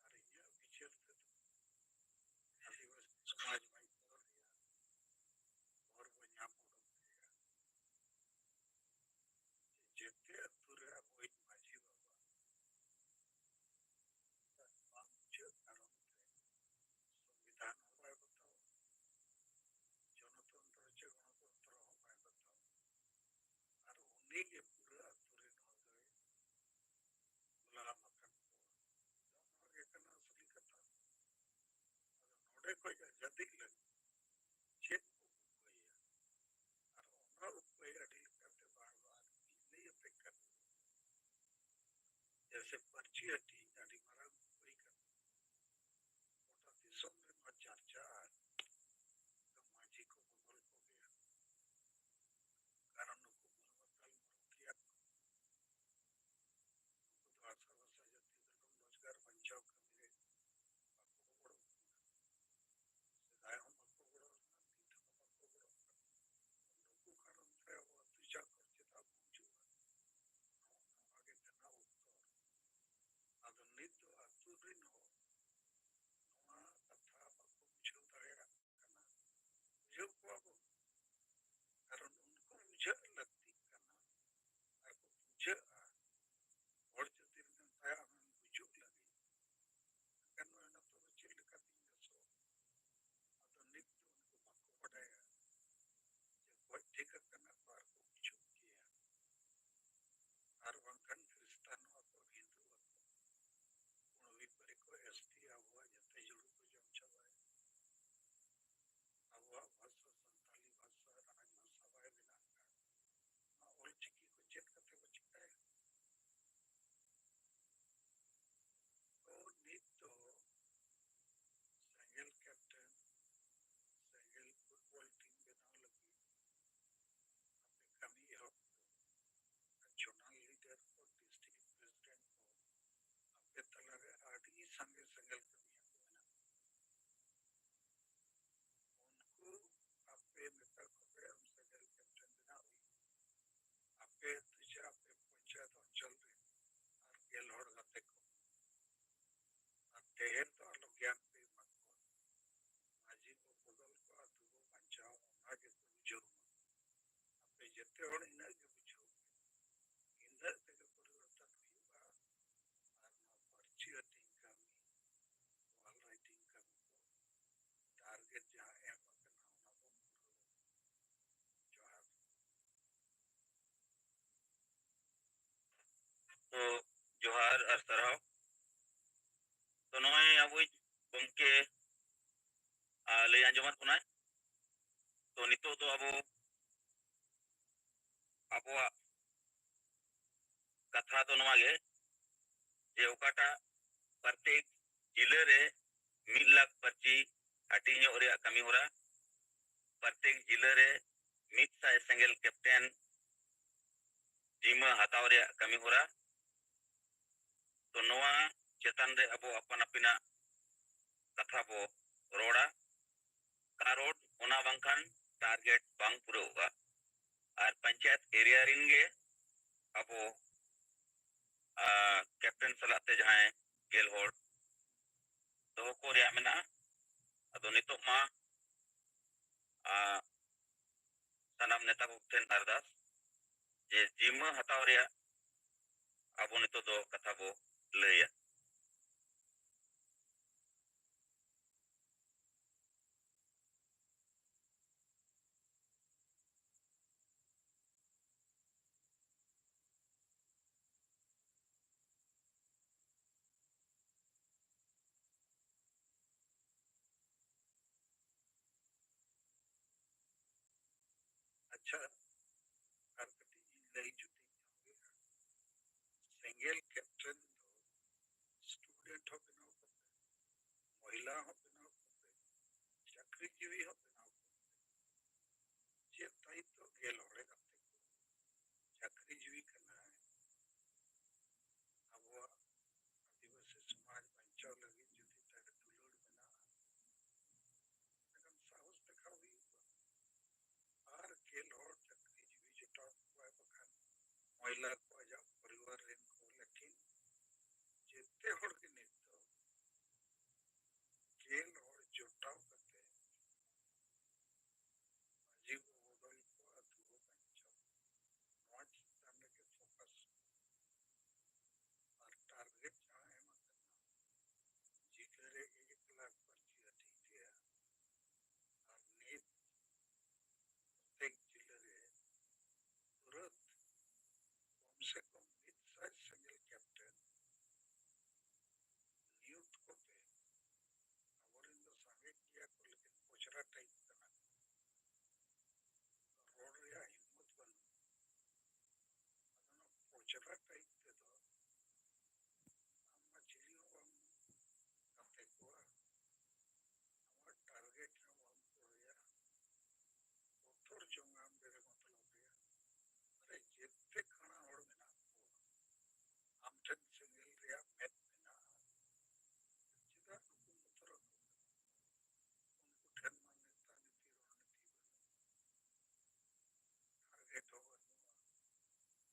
Speaker 3: अरे ये विचार थे तो आदिवासी समाज में और वो यहाँ पड़ो जेते अतुरे वही माझी बाबा मुझे कारण संविधान हमारे बताओ जनतंत्र चे गणतंत्र हमारे बताओ और उन्हीं के पूरे अतुरे न गए गुलाम अकन आगे करना असली कथा नोड़े को आजादी लगी चेक कोई और कोई अड़िल करते बार बार नहीं अपेक्षा जैसे पर्ची हटी गाड़ी मारा कोई कर मोटा दिसों में न चर्चा माझी को बदल को गया कारण को बदल किया आशा वसा जाती रोजगार बचाव कमी सिधाय हम बड़ो लोगों कारण थे वो तुझा करते था पूछो आगे तना उत्तर आधुनिक तो आतुरिन हो नवा कथा बाको पूछो दाया करना जो को अब कारण उनको मुझे लगती करना आपको पूछे और जो दिन में ताया हमें पूछो लगी करना है ना तो बच्चे लिखा दिया सो आधुनिक तो उनको बाको पढ़ाया कोई ठीक करना पार को पूछो किया और वंकन क्रिस्तानो को हिंदू को विपरी को एसटी हुआ जते जुड़ू को जम चबाए हुआ भाषा संताली भाषा राजभाषा वाय बिना और चिकी को चेक करते बचता है तो नीत तो सेंगल कैप्टन सेंगल फुटबॉल टीम बना लगी अपने कमी हो जोनल लीडर और डिस्ट्रिक्ट प्रेसिडेंट को अपने तलावे आदि संगे सेंगल कमी बना उनको अपने नेता को हम सेंगल कैप्टन बना हुई अपने तुझे अपने पंचायत अंचल में और गेलहड़ गते को तेहर तो आलो ज्ञान पे मत को माझी को बदल को आतुको पंचाव आगे को बुझो अपने जते और इन्हें के बुझो इंदर ते के परिवर्तन हुआ और ना पर्ची हटिंग कमी वॉल राइटिंग कमी को टारगेट जहाँ एम के नाम ना वो जोहार
Speaker 1: तो जोहार और सराव तो नॉय अब गमके लय आंजमत बनाए तो नितो तो अब कथा तो नवा गे जे ओकाटा प्रत्येक जिले रे 1 लाख पर्ची हटिंग रे कमी होरा प्रत्येक जिले रे 100 सेंगल कैप्टन जिम्मा हताव रे कमी होरा तो नवा चेतन रे अब अपन अपिना कथा बो रोड़ा कारोड ओना बंखान टारगेट बांग पूरा होगा और पंचायत एरिया रिंगे अब कैप्टन सलाते जहां गेल होड़ तो को रे मेना अदो नितो मा सनाम नेता को ठेन अरदास जे जिम्मा हताव रे अब नितो दो कथा बो लया
Speaker 3: अच्छा আর কটি লই জুতি সিঙ্গেল ক্যাপ্টেন স্টুডেন্ট হবে না মহিলা হবে না চাকরিজীবী হবে না যে দায়িত্ব গেল হড়ে কাতে চাকরিজীবী কানা আবহাওয়া আদিবাসী সমাজ বাঞ্চাও লাগে যদি তাকে দুলড় মেনা এখন সাহস দেখা হুইবা আর গেল হড় চাকরিজীবী যেটা হয় বখান মহিলা को आजा परिवार रेन को लेकिन जितने हड़ के नेतो गेल हड़ जोटाव करते जीव बदल को अधूरो बंचो नॉट तंग के फोकस और टारगेट चाहे मतलब जिगरे 1 लाख पर्ची हटी दिया और नीत प्रत्येक जिले तुरंत कम से कम मिड-साइज सिंगल कैप्टन नियुक्त करते और इन दो संगे किया को लेकिन पोचरा टाइप करना रोड या हिम्मत बनो ಅದನ್ನು पोचरा टाइप दे दो ನಮ್ಮ ಜಿಲ್ಲೆಯ ಕತೆಕುವ ನಮ್ಮ टारगेट ना हम कोरिया उत्तर जंगाम बेरे मतलब है अरे जितने खाना और में ना हम ठन सिंगल रिया मैप में ना जितना उत्तर उनको ठन मान्यता नीति रणनीति टारगेट होगा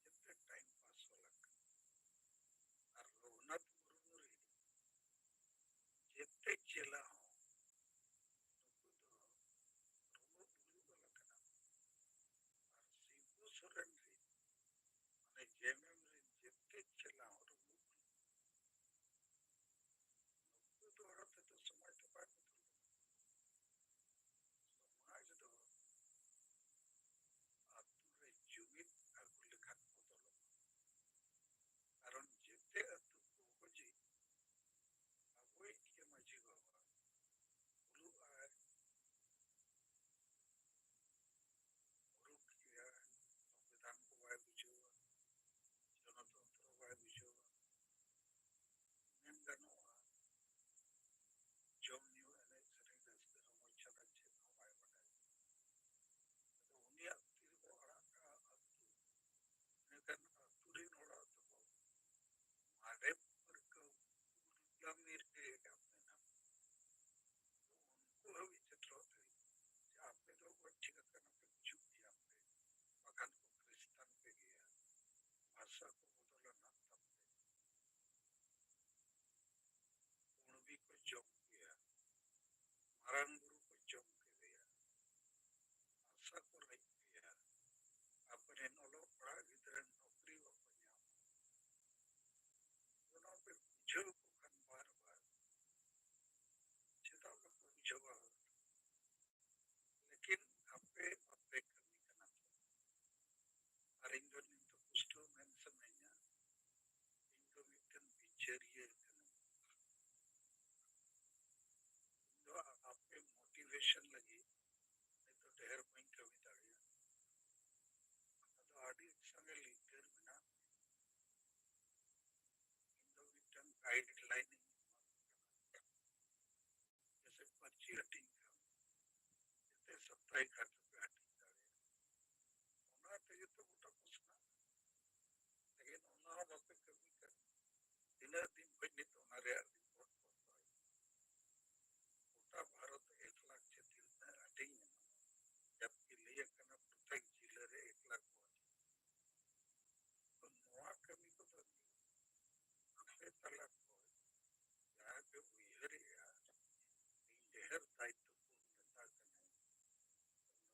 Speaker 3: जितने टाइम पास हो लग और रघुनाथ मुर्मू जितने जिला हो रोमो बुलू का लगना और सीबू सोरेन माने जेएमएम जितने जिला हो रोमो बुलू तो औरत तो समाज तो बात समाज तो आतुरे जुमित आगु लेखा बदलो कारण जितने अतु कोजी अबोई के मजी बाबा बुलू आए बुलू किया संविधान को वाय बुझो जनतंत्र वाय बुझो निंदनवा जमनियो एने सरे दस मोर्चा राज्य वाय बनाए तो उन्हें तीर को अड़ा का अतु नेकन अतुरी नोड़ा तो मारे पर को लमीर के अपने ना उनको भी चित्र होते आपने तो अच्छी करना पे कुछ भी आपने मकान को क्रिस्तान पे गया भाषा को बदलना तब उन्हीं को जम किया महारान गुरु को जम के दिया भाषा को रख दिया अपने नौलो पढ़ा गिदर नौकरी वो बनिया दोनों पे पूछो को खन बार बार चिता को पूछो लेकिन आपे आपे कमी करना अरिंदो ने तो कुछ मैं समझना इनको मिटन पिक्चरिए तो आपके मोटिवेशन लगी नहीं तो ढेर में कविता गया तो आदि संगे लीडर बिना इनको मिटन गाइडलाइन जैसे पर्ची हटिंग जैसे सप्ताह खर्च पे हटिंग उन्हें तो ये तो मोटा कुछ ना लेकिन उन्हें बापे कमी कर दिन दिन बनी तो हमारे रिपोर्ट पड़ता है मोटा भारत 1 लाख से दिन में हटिंग जबकि लिए करना प्रत्येक जिले रे 1 लाख तो नोआ कमी को तो अपने तलाक को यहाँ पे उहर या ढेर दायित्व पूर्ण नेता करने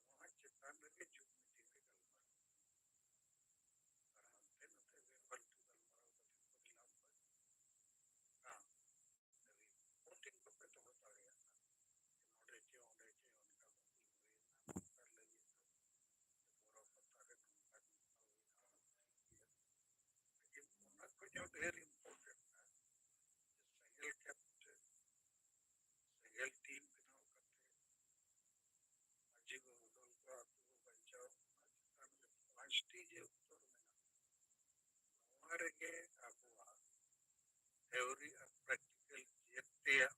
Speaker 3: नोआ चेतान लगे जो मीटिंग में गलमार और हमसे नते वे फलतू गलमार होता थे परिणाम पर हाँ कभी वोटिंग को पे तो होता गया ओंडे चे उनका वोटिंग हुए नाम कर लगे तो पूरा पता है उनका लेकिन उनको जो ढेर इम्पोर्टेंट है सिंगल कैप्टन सिंगल टीम बनाओ करते अजीब बदल को आप बचाओ 5টি যে উত্তর মেনাᱜ নওয়া রেগে আবুয়াগ theory আর practical যেতেয়া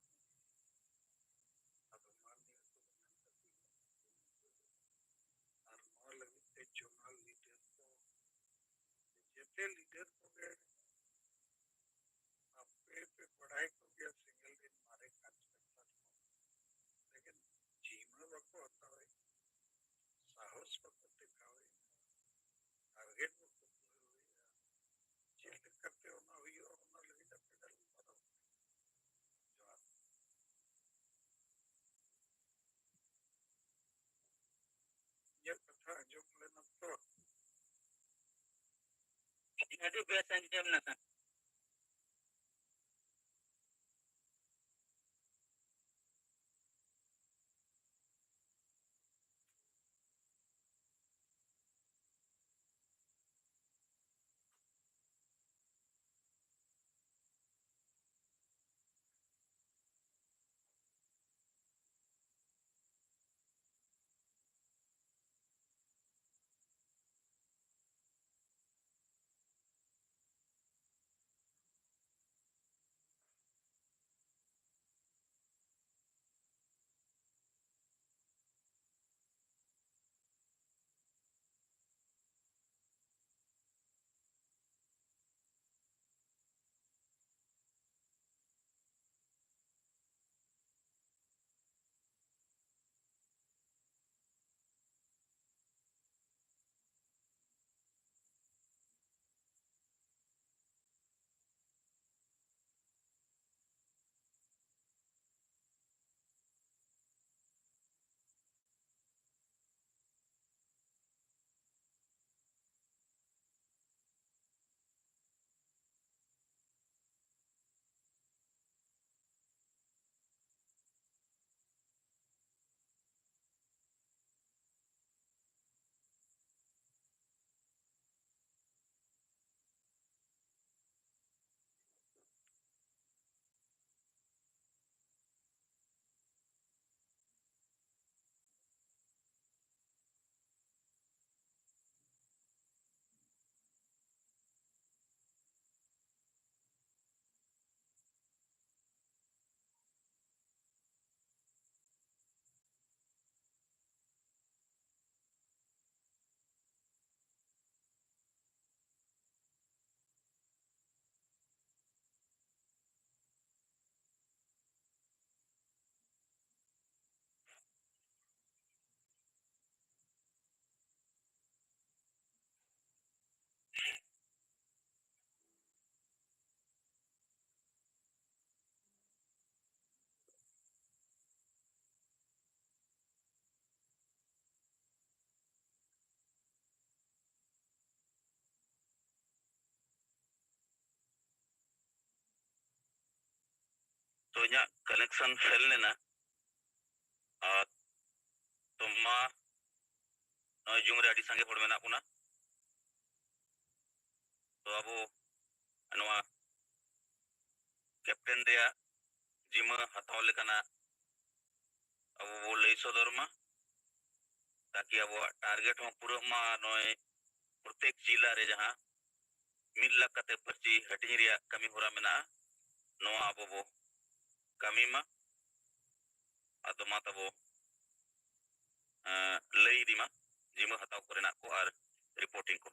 Speaker 3: ᱟᱫᱚ ᱢᱟᱱᱱᱤᱭᱚ ᱠᱚ ᱟᱨ ᱱᱚᱣᱟ ᱞᱟᱹᱜᱤᱫ ᱛᱮ ᱡᱚᱱᱟᱞ ᱞᱤᱰᱟᱨ ᱠᱚ ᱡᱮᱛᱮ ᱞᱤᱰᱟᱨ ᱠᱚᱜᱮ ᱟᱯᱮ ᱯᱮ ᱵᱟᱲᱟᱭ ᱠᱚᱜᱮᱭᱟ ᱥᱮᱸᱜᱮᱞ ᱫᱤᱱ ᱢᱟᱨᱮ ᱠᱟᱡᱽᱠᱟᱨᱛᱟ ᱠᱚ ᱞᱮᱠᱤᱱ ᱡᱤᱢᱟᱹ ᱵᱟᱠᱚ ᱦᱟᱛᱟᱣᱮᱫ साहस बको दिखावे टारगेट बको पूरा चेक करते होना हुई और होना लगी तब पे डर पड़ा जवाब ये कथा जो लेना तो
Speaker 2: ᱟᱹᱰᱤ ᱵᱮᱥ ᱟᱸᱡᱚᱢ ᱱᱟ ᱥᱟᱨ
Speaker 1: तो इᱧᱟᱹᱜ ᱠᱟᱱᱮᱠᱥᱚᱱ ᱯᱷᱮᱞ ᱞᱮᱱᱟ ᱟᱨ ᱛᱚ ᱢᱟ ᱱᱚᱜᱼᱚᱭ ᱡᱩᱢ ᱨᱮ ᱟᱹᱰᱤ ᱥᱟᱸᱜᱮ ᱦᱚᱲ ᱢᱮᱱᱟᱜ ᱵᱚᱱᱟ ᱛᱚ ᱟᱵᱚ ᱱᱚᱣᱟ ᱠᱮᱯᱴᱮᱱ ᱨᱮᱭᱟᱜ ᱡᱤᱢᱟᱹ ᱦᱟᱛᱟᱣ ᱞᱮᱠᱟᱱᱟᱜ ᱟᱵᱚ ᱵᱚ ᱞᱟᱹᱭ ᱥᱚᱫᱚᱨ ᱢᱟ ताकि ᱟᱵᱚᱣᱟᱜ ᱴᱟᱨᱜᱮᱴ ᱦᱚᱸ ᱯᱩᱨᱟᱹᱜ ᱢᱟ ᱱᱚᱜᱼᱚᱭ ᱯᱨᱚᱛᱮᱠ ᱡᱤᱞᱟ ᱨᱮ ᱡᱟᱦᱟᱸ 1 ᱞᱟᱠᱷ ᱠᱟᱛᱮ ᱯᱟᱹᱨᱪᱤ ᱦᱟᱹᱴᱤᱧ ᱨᱮᱭᱟᱜ ᱠᱟᱹᱢᱤ ᱦᱚᱨᱟ ᱢᱮᱱᱟᱜᱼᱟ ᱱᱚᱣᱟ ᱟᱵᱚ ᱵᱚ ᱠᱟᱹᱢᱤ ᱢᱟ ᱟᱫᱚ ᱢᱟ ᱛᱟᱵᱚ ᱞᱟᱹᱭ ᱤᱫᱤ ᱢᱟ ᱡᱤᱢᱟᱹ ᱦᱟᱛᱟᱣ ᱠᱚᱨᱮᱱᱟᱜ ᱠᱚ ᱟᱨ ᱨᱤᱯᱳর্টিং को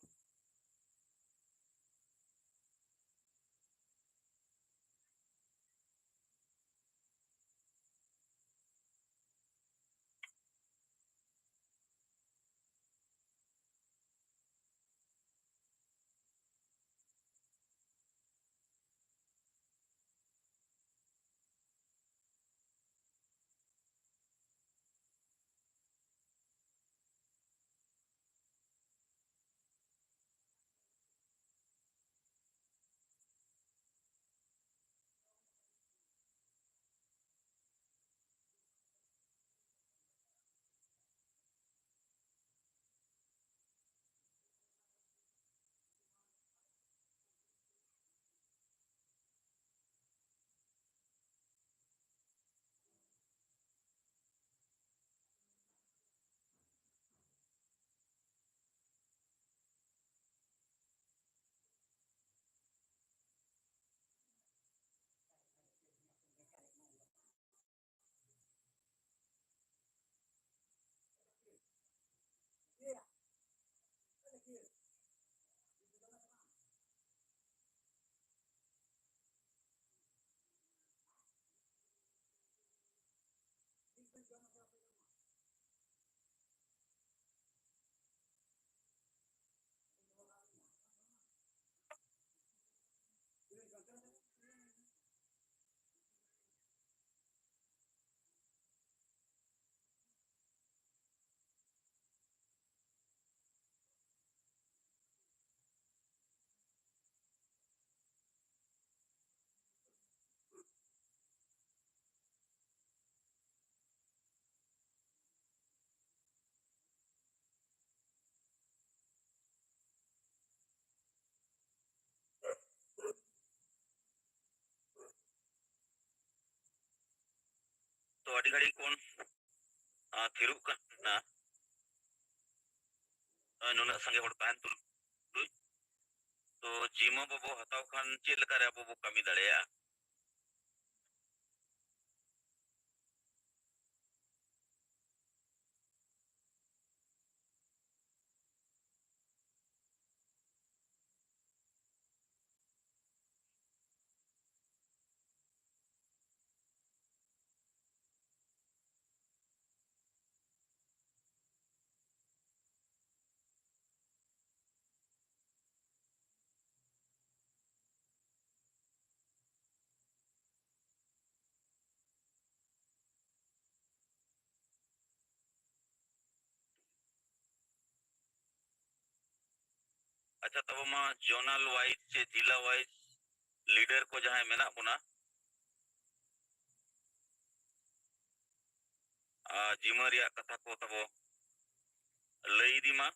Speaker 1: ᱟᱹᱰᱤ ᱜᱷᱟᱹᱲᱤᱡ ᱠᱷᱚᱱ ᱛᱷᱤᱨᱚᱜ ᱠᱟᱱᱟ ᱱᱩᱱᱟᱹᱜ ᱥᱟᱸᱜᱮ ᱦᱚᱲ ᱛᱟᱦᱮᱱ ᱛᱩᱞᱩᱡ ᱛᱚ ᱡᱤᱢᱟᱹ ᱵᱟᱵᱚ ᱦᱟᱛᱟᱣ ᱠᱷᱟᱱ ᱪᱮᱫ ᱞᱮᱠᱟᱨᱮ ᱟᱵᱚ ᱵᱚ ᱠᱟᱹᱢᱤ ᱫᱟᱲᱮᱭᱟᱜᱼᱟ? अच्छा तब मा जोनल वाइज से जिला वाइज लीडर को जहां मेना बोना जिमा रिया कथा को तबो लई दी मा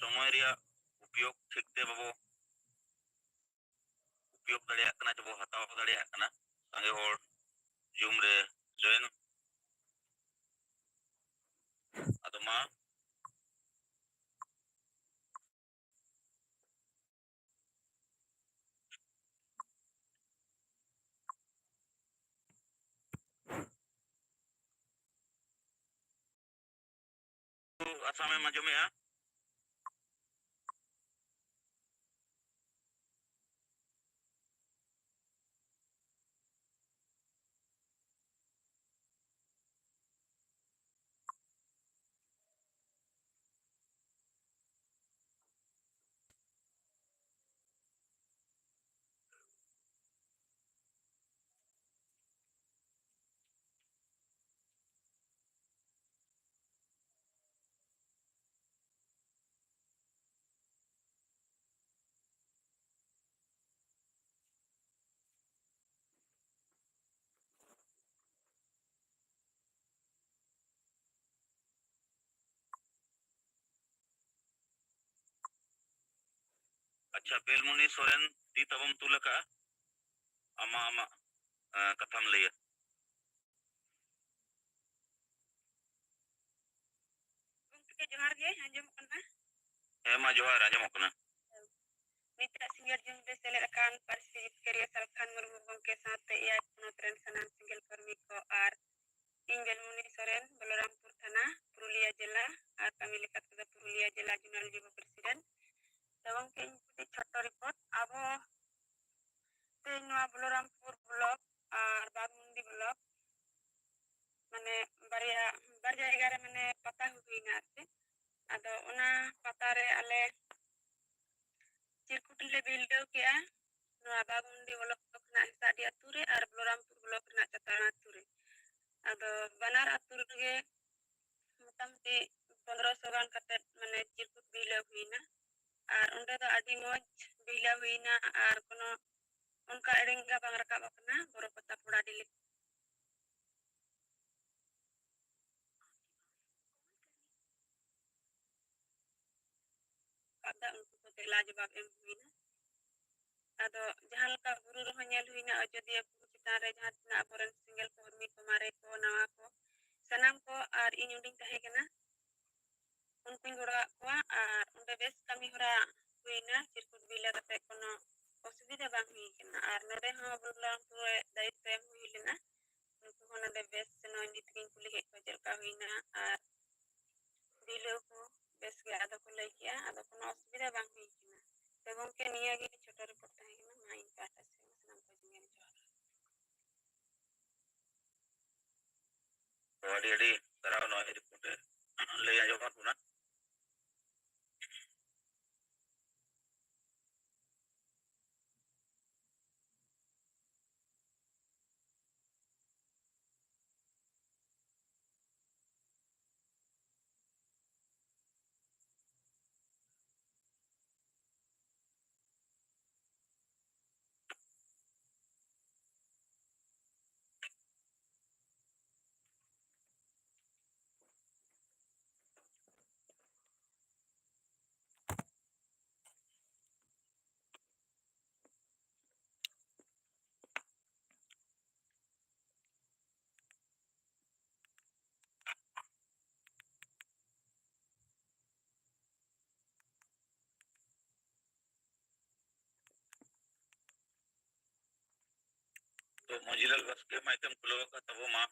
Speaker 1: समय रिया उपयोग ठीक ते बाबो उपयोग दड़िया कना जबो हताव दड़िया कना संगे होड़ जूम रे जॉइन अदो मा असामे मजमे अच्छा बेलमुनि सोरेन ती तबम तुलका अमा अमा कथाम लैया
Speaker 4: गomke johar ge anjom kana
Speaker 1: मा जोहार आजम कना
Speaker 4: nitra singgir jung de selek akan parsi karya salkan murmu gomke sate iya penotren sanan singgil permi ko ar Inggil Muni Soren Balorampur Thana Purulia Jela ar kami lekat ke Purulia Jela Junal Jiwa Presiden tawang ke ikuti छोटो report abo te noa Balorampur blok ar Bagmundi blok mane bar jayga re mane pata huina arti ado ona patare ale circuit le build ke a noa Bagmundi blok na hisa di ature ar Balorampur blok na catana ature ado banar atur ge motamoti 1500 gan kate mane circuit bilaw huina ar onde do adi moj bilaw huina ar kono onka erenga bang rakab akna boro kota pura dili kada unku ko tela jawab em huina ado jahan leka buru roh nyel huina Ajodiya buru chitan re jahan tina aboren single ko hormi ko mare ko nawa ko sanam ko ar in unding tahe kana unkuñ gora ko ar onde bes kami hora huina circuit bila kate kono osubida bang hui kana ar node ho bulang pure daitto em hui lena unku ho node bes no nitkin kuli he ko jelka huina ar bilo ko bes ge ado ko lay kia ado kono osubida bang hui kana to gomke niya ge choto report tahe kana ma in pata se sanam ko jingen johar
Speaker 1: तो अड़ी अड़ी तराव no report ले आजो ना तो मोजीलाल बास्के माइकम खुलाव का तबो मा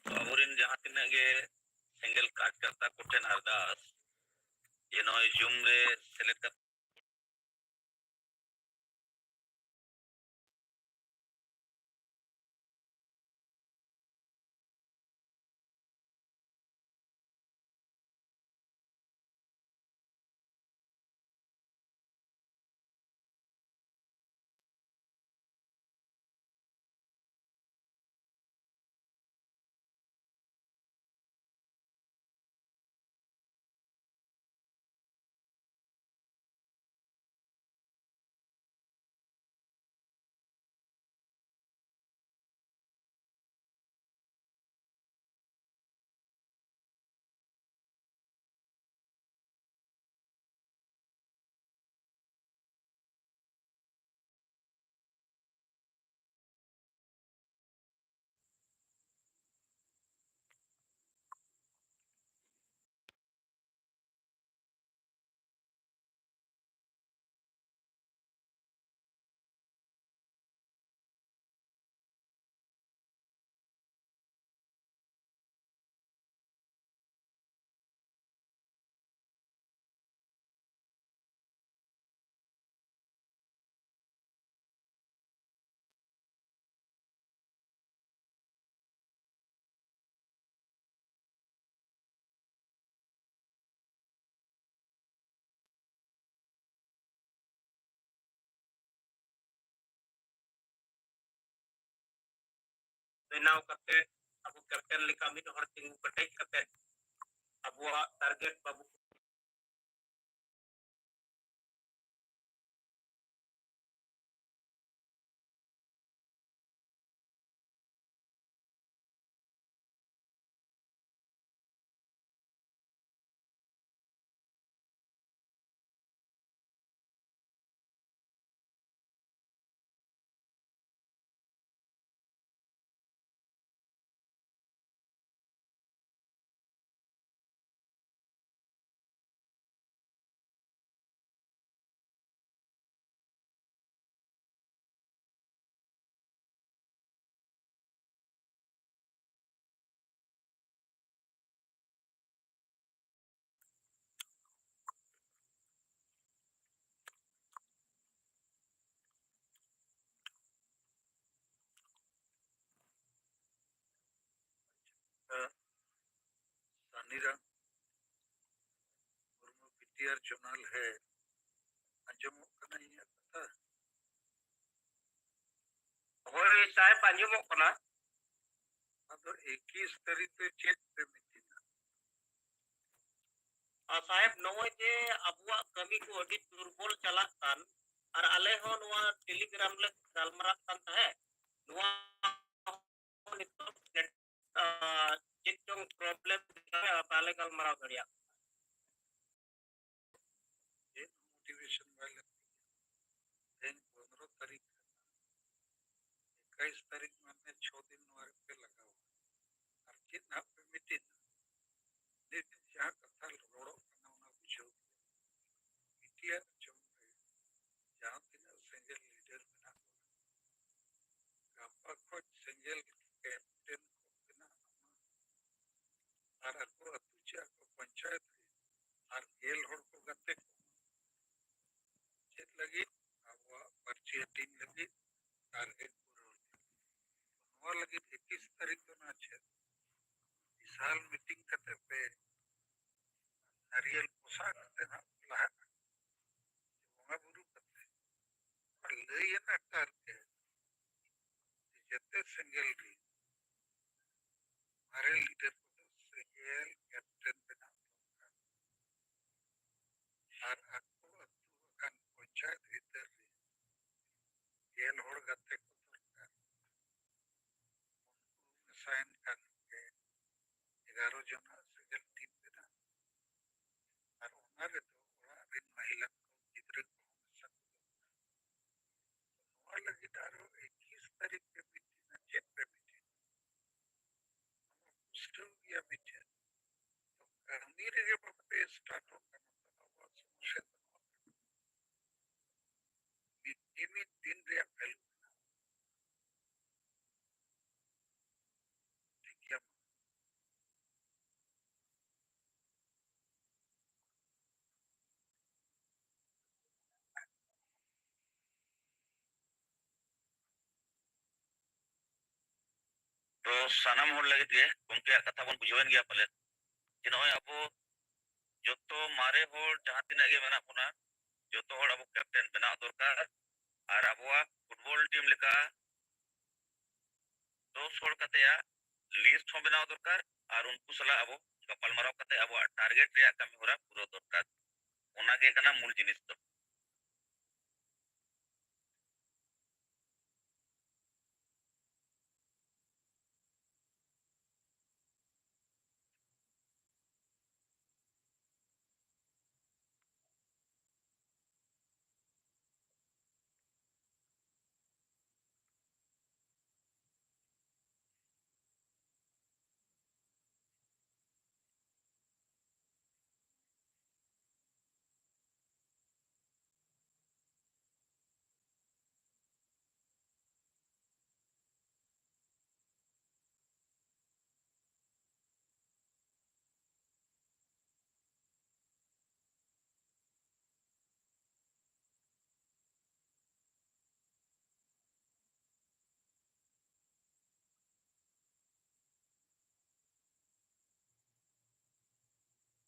Speaker 1: अबोरेन जहां तिना गे सिंगल कार्ड करता कोटेन अरदास ये नॉय जूम रे सेलेक्ट बेनाव करते अब कैप्टन लेका मिद हर तिंगु कटेज करते अब टारगेट बाबू सानीरा मुर्मू पीटीआर चैनल है अंजमो कना इया कथा होय साहेब अंजमो कना अदो 21 तारीख पे चेक पे मिटिना साहेब नोय जे अबुआ कमी को अडी दुर्बल चलाक कान और आले हो नोआ टेलीग्राम ले गालमरा कान है नोआ नितो चेक जों प्रॉब्लम पाले गालमरा गड़िया ये मोटिवेशन वाले दिन 15 तारीख 21 तारीख में 6 दिन वार पे लगा हुआ और चेक ना पे मिटिना लेकिन जहाँ कथा रोड़ो करना उना बुझो पीटीआर जो जहाँ तिना सिंगल लीडर बना गापा को सिंगल कैप्टन को बिना और को अतुचा को पंचायत और गेल होड़ को गते को चेक लगी अब पर्ची टीम लगी टारगेट पूरा हो लगी 21 तारीख को ना छे विशाल मीटिंग करते पे नारियल पोसा करते ना लहा बोंगा बुरु करते और ले ना टारगेट जते सिंगल री
Speaker 3: मारे लीडर को सेंगेल कैप्टन बना और aku atu akan पंचायत भितर गेल होड़ गते को दरकार साइन kan ke 11 जना सेंगेल टीम बना और ona redo ora rin महिला को गिद्र को सब नोआ लगी दारो 21 तारीख पे मीटिंग चेक पे मीटिंग स्टूल या मीटिंग kami रे पे स्टार्ट होगा मतलब समुशे ini दिन रे apel ठीक
Speaker 1: तो सानाम होड़ लगे गे उनके कथा बन बुझेन गया पले कि नय अब जो मारे होड़ जहां तिना गे मेना पुना जो होड़ अब कैप्टन बना दरकार और अब फुटबॉल टीम लेका 10 होड़ कते लिस्ट हो बनाव दरकार और उनको सला अब गपालमाराव कते अब टारगेट रे कमी होरा पूरा दरकार ओना गे कना मूल जिनिस तो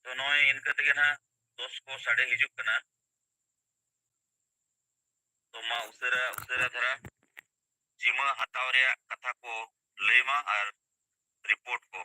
Speaker 1: तो नय इनका तेगे ना 10 को साढ़े हिजुक कना तो मा उसेरा धरा जिमा हताव रे कथा को लेमा और रिपोर्ट को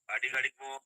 Speaker 1: गाड़ी गाड़ी को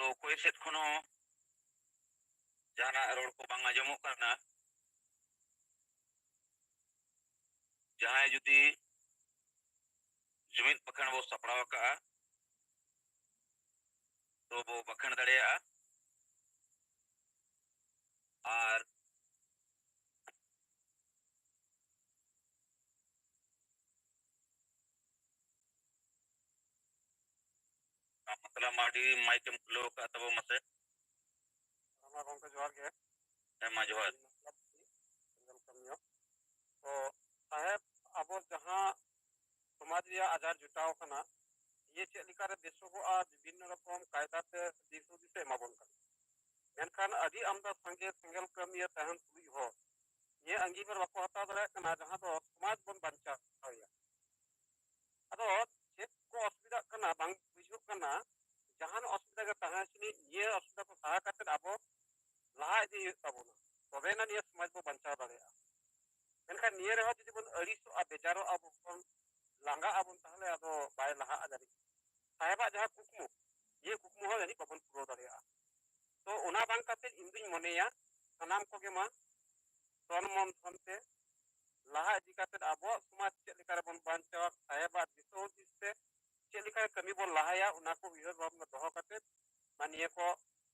Speaker 1: तो कोई सेट खनो जाना रोड को बांग आजमो करना जहां जुदी जुमित बखण वो सपड़ाव का तो वो बखण दड़ेया और मतलब माडी माइकम खुलो का तब मसे हमारा गंका जोहार के मा जोहार तो साहेब अब जहां समाज रिया आजार जुटाव कना ये चेक लिकारे देशो को आ विभिन्न रकम कायदा ते दिसो दिसे माबन का मेनखान अभी आमदा संगे सिंगल कमिया तहन तुई हो ये अंगीबर बाको हता दरे कना जहां तो समाज बन बंचा होया अदो चेक को असुविधा कना बांग बुझु कना जहान असुविधा के तहां सिनी ये असुविधा को सहा करते आबो लहा इदी ताबोना तबे ना ये समाज को बंचा दरेया मेनखान निये रहो जदि बन अड़िसो आ बेजारो आबो बन लांगा आबो ताहले अदो बाय लहा आजारी साहेबा जहां कुकमु ये कुकमु हो जानी बबन पुरो दरेया तो उना बांग काते इंदिन मनेया सनाम को के मा सनमन सनते लहा इदी काते आबो समाज चेक लिकारे बन बांचा साहेबा दिसो दिसते चेक लिकारे कमी बन लहाया उना को विरोध भाव में दोहो काते मानिए को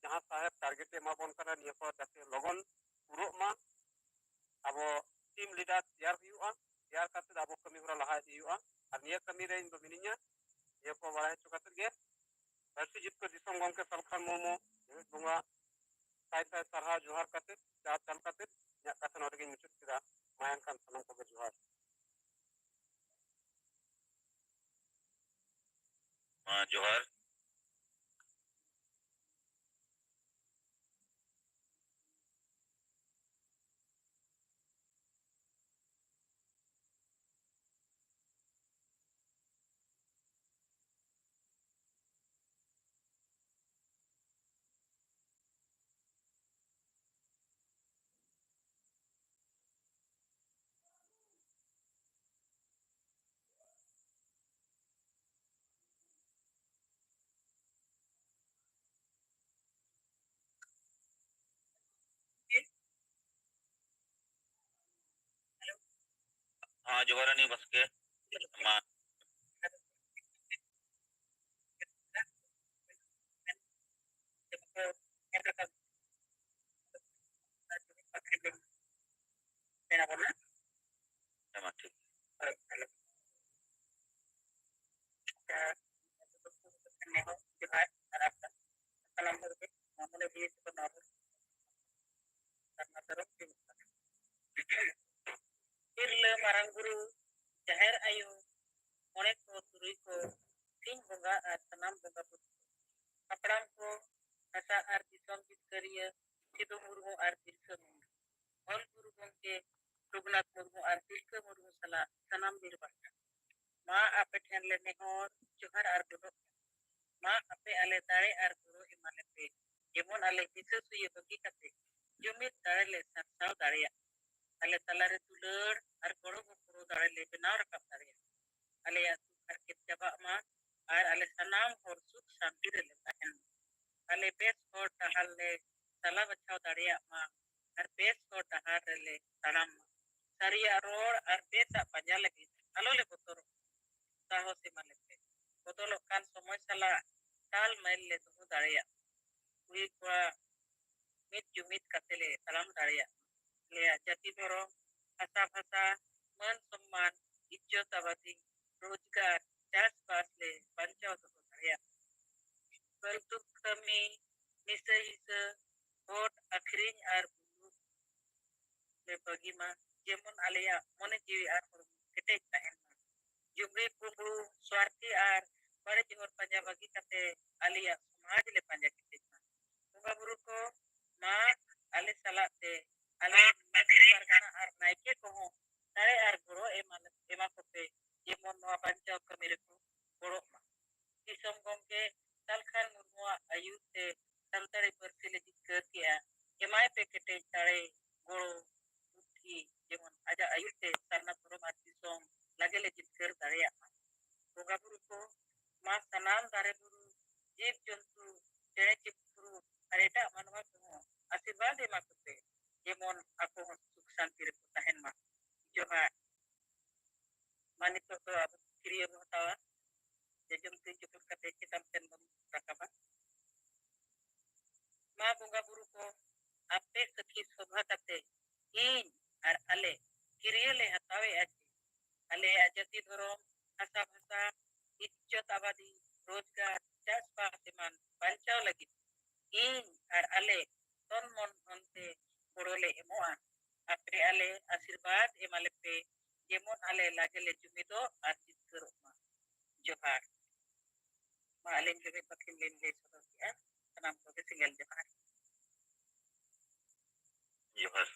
Speaker 1: जहां साहेब टारगेट मा बन करा निये को जाते लगन पुरो मा आबो टीम लीडर तैयार हुआ तैयार काते आबो कमी होरा लहा इदी हुआ और निये कमी रे इन दो मिनिया ये को बड़ा है चुका गे धरती जीत को दिसम गम के सलखान मोमो बुंगा साय साय सरहा जोहार काते चार चल काते या कथन और के मुचुत किदा मायन खान सनम को जोहार जोहार हाँ जोहार नहीं बस के मा ठीक
Speaker 5: Irle marang guru jaher ayu mone ko turi ko ting bunga ar tanam bunga apram ko asa ar disom jitkariya sido murmu ar dirka murmu ol guru gomke rugnath murmu ar dirka murmu sala tanam birbata ma ape thenle nehor johar ar bodo ma ape ale dare ar guru imalepe jemon ale bisa suye bagi kate jumit dare le sarsau dare ya ale talare tulur ar goro guru dare le benar rakap dare ale ya ar kitaba ma ar ale sanam hor suk shanti le tahen ale bes hor tahal le sala bachao dare ma ar bes hor tahar le tanam sariya ror ar besa panya lagi alo le botoro taho se malete botolo kan somoy sala tal mail le tu dare ya ui kwa mit jumit katele salam dare ya le jati boro asa bhasa man सम्मान इज्जत आबादी रोजगार चाषबास ले बंचाव तो दरिया परंतु कमी निसईस vote अखरीन are blue ले बगीमा जेमन आलिया मने जीवी आर केटे ताहेन जुबरी कुबरू स्वार्थी आर बड़े जीवन पंजा बगी कते आलिया समाज ले पंजा केटे bunga buru ko ma ale salate ale mati pargana ar naike ko tare ar guru ema kote jemon no pancha kamire ko goro ma isom gomke salkhan murmua ayute santare persile jikkar kiya emai pekete tare goro uthi jemon aja ayute sarna goro mati som lagele jikkar dare bunga buru ko ma sanam dare buru jeep jontu ᱪᱮᱬᱮ ᱪᱤᱯᱨᱩ ᱟᱨ ᱮᱴᱟᱜ ᱢᱟᱱᱣᱟ ᱠᱚᱦᱚᱸ ᱟᱥᱤᱨᱵᱟᱫᱽ ᱮᱢᱟ ᱠᱚᱯᱮ ᱡᱮᱢᱚᱱ ᱟᱠᱚ ᱦᱚᱸ ᱥᱩᱠ ᱥᱟᱱᱛᱤ ᱨᱮᱠᱚ ᱛᱟᱦᱮᱱ ᱢᱟ ᱡᱚᱦᱟᱨ ᱢᱟ ᱱᱤᱛᱚᱜ ᱫᱚ ᱟᱵᱚ ᱠᱤᱨᱤᱭᱟᱹ ᱵᱚ ᱦᱟᱛᱟᱣᱟ ᱡᱚᱡᱚᱢ ᱛᱤ ᱪᱩᱯᱩᱫ ᱠᱟᱛᱮ ᱪᱮᱛᱟᱱ ᱥᱮᱱ ᱵᱚᱱ ᱨᱟᱠᱟᱵᱟ ᱢᱟ ᱵᱚᱸᱜᱟ ᱵᱩᱨᱩ ko ape sakhi sobha kate ᱤᱧ ᱟᱨ ᱟᱞᱮ ᱠᱤᱨᱤᱭᱟᱹ ᱞᱮ ᱦᱟᱛᱟᱣᱮᱜᱼᱟ ᱡᱮ ᱟᱞᱮᱭᱟᱜ ᱡᱟᱹᱛᱤ ᱫᱷᱚᱨᱚᱢ ᱦᱟᱥᱟ ᱵᱷᱟᱥᱟ ᱤᱡᱽᱡᱚᱛ ᱟᱵᱟᱫᱤ ᱨᱳᱡᱽᱜᱟᱨ ᱪᱟᱥᱵᱟᱥ ᱮᱢᱟᱱ ᱵᱟᱧᱪᱟᱣ ᱞᱟᱹᱜᱤᱫ ᱤᱧ ᱟᱨ ᱟᱞᱮ ᱛᱚᱱ ᱢᱚᱱ ᱚᱱᱛᱮ ᱜᱚᱲᱚ ᱞᱮ ᱮᱢᱚᱜᱼᱟ ᱟᱯᱮ ᱟᱞᱮ ᱟᱥᱤᱨᱵᱟᱫᱽ ᱮᱢᱟᱞᱮᱯᱮ ᱡᱮᱢᱚᱱ ᱟᱞᱮ ᱞᱟᱜᱮ ᱞᱮ ᱡᱩᱢᱤᱫᱚᱜ ᱟᱨ ᱡᱤᱛᱠᱟᱹᱨᱚᱜ ᱢᱟ ᱡᱚᱦᱟᱨ ᱢᱟ ᱟᱹᱞᱤᱧ ᱡᱩᱢᱤᱫ ᱵᱟᱹᱠᱤᱱ ᱞᱤᱧ ᱞᱟᱹᱭ ᱥᱚᱫᱚᱨ ᱠᱮᱜᱼᱟ ᱥᱟᱱᱟᱢ ᱠᱚᱜᱮ ᱥᱤᱸᱜᱟᱹᱲ ᱡᱚᱦᱟᱨ
Speaker 1: ᱡᱚᱦᱟᱨ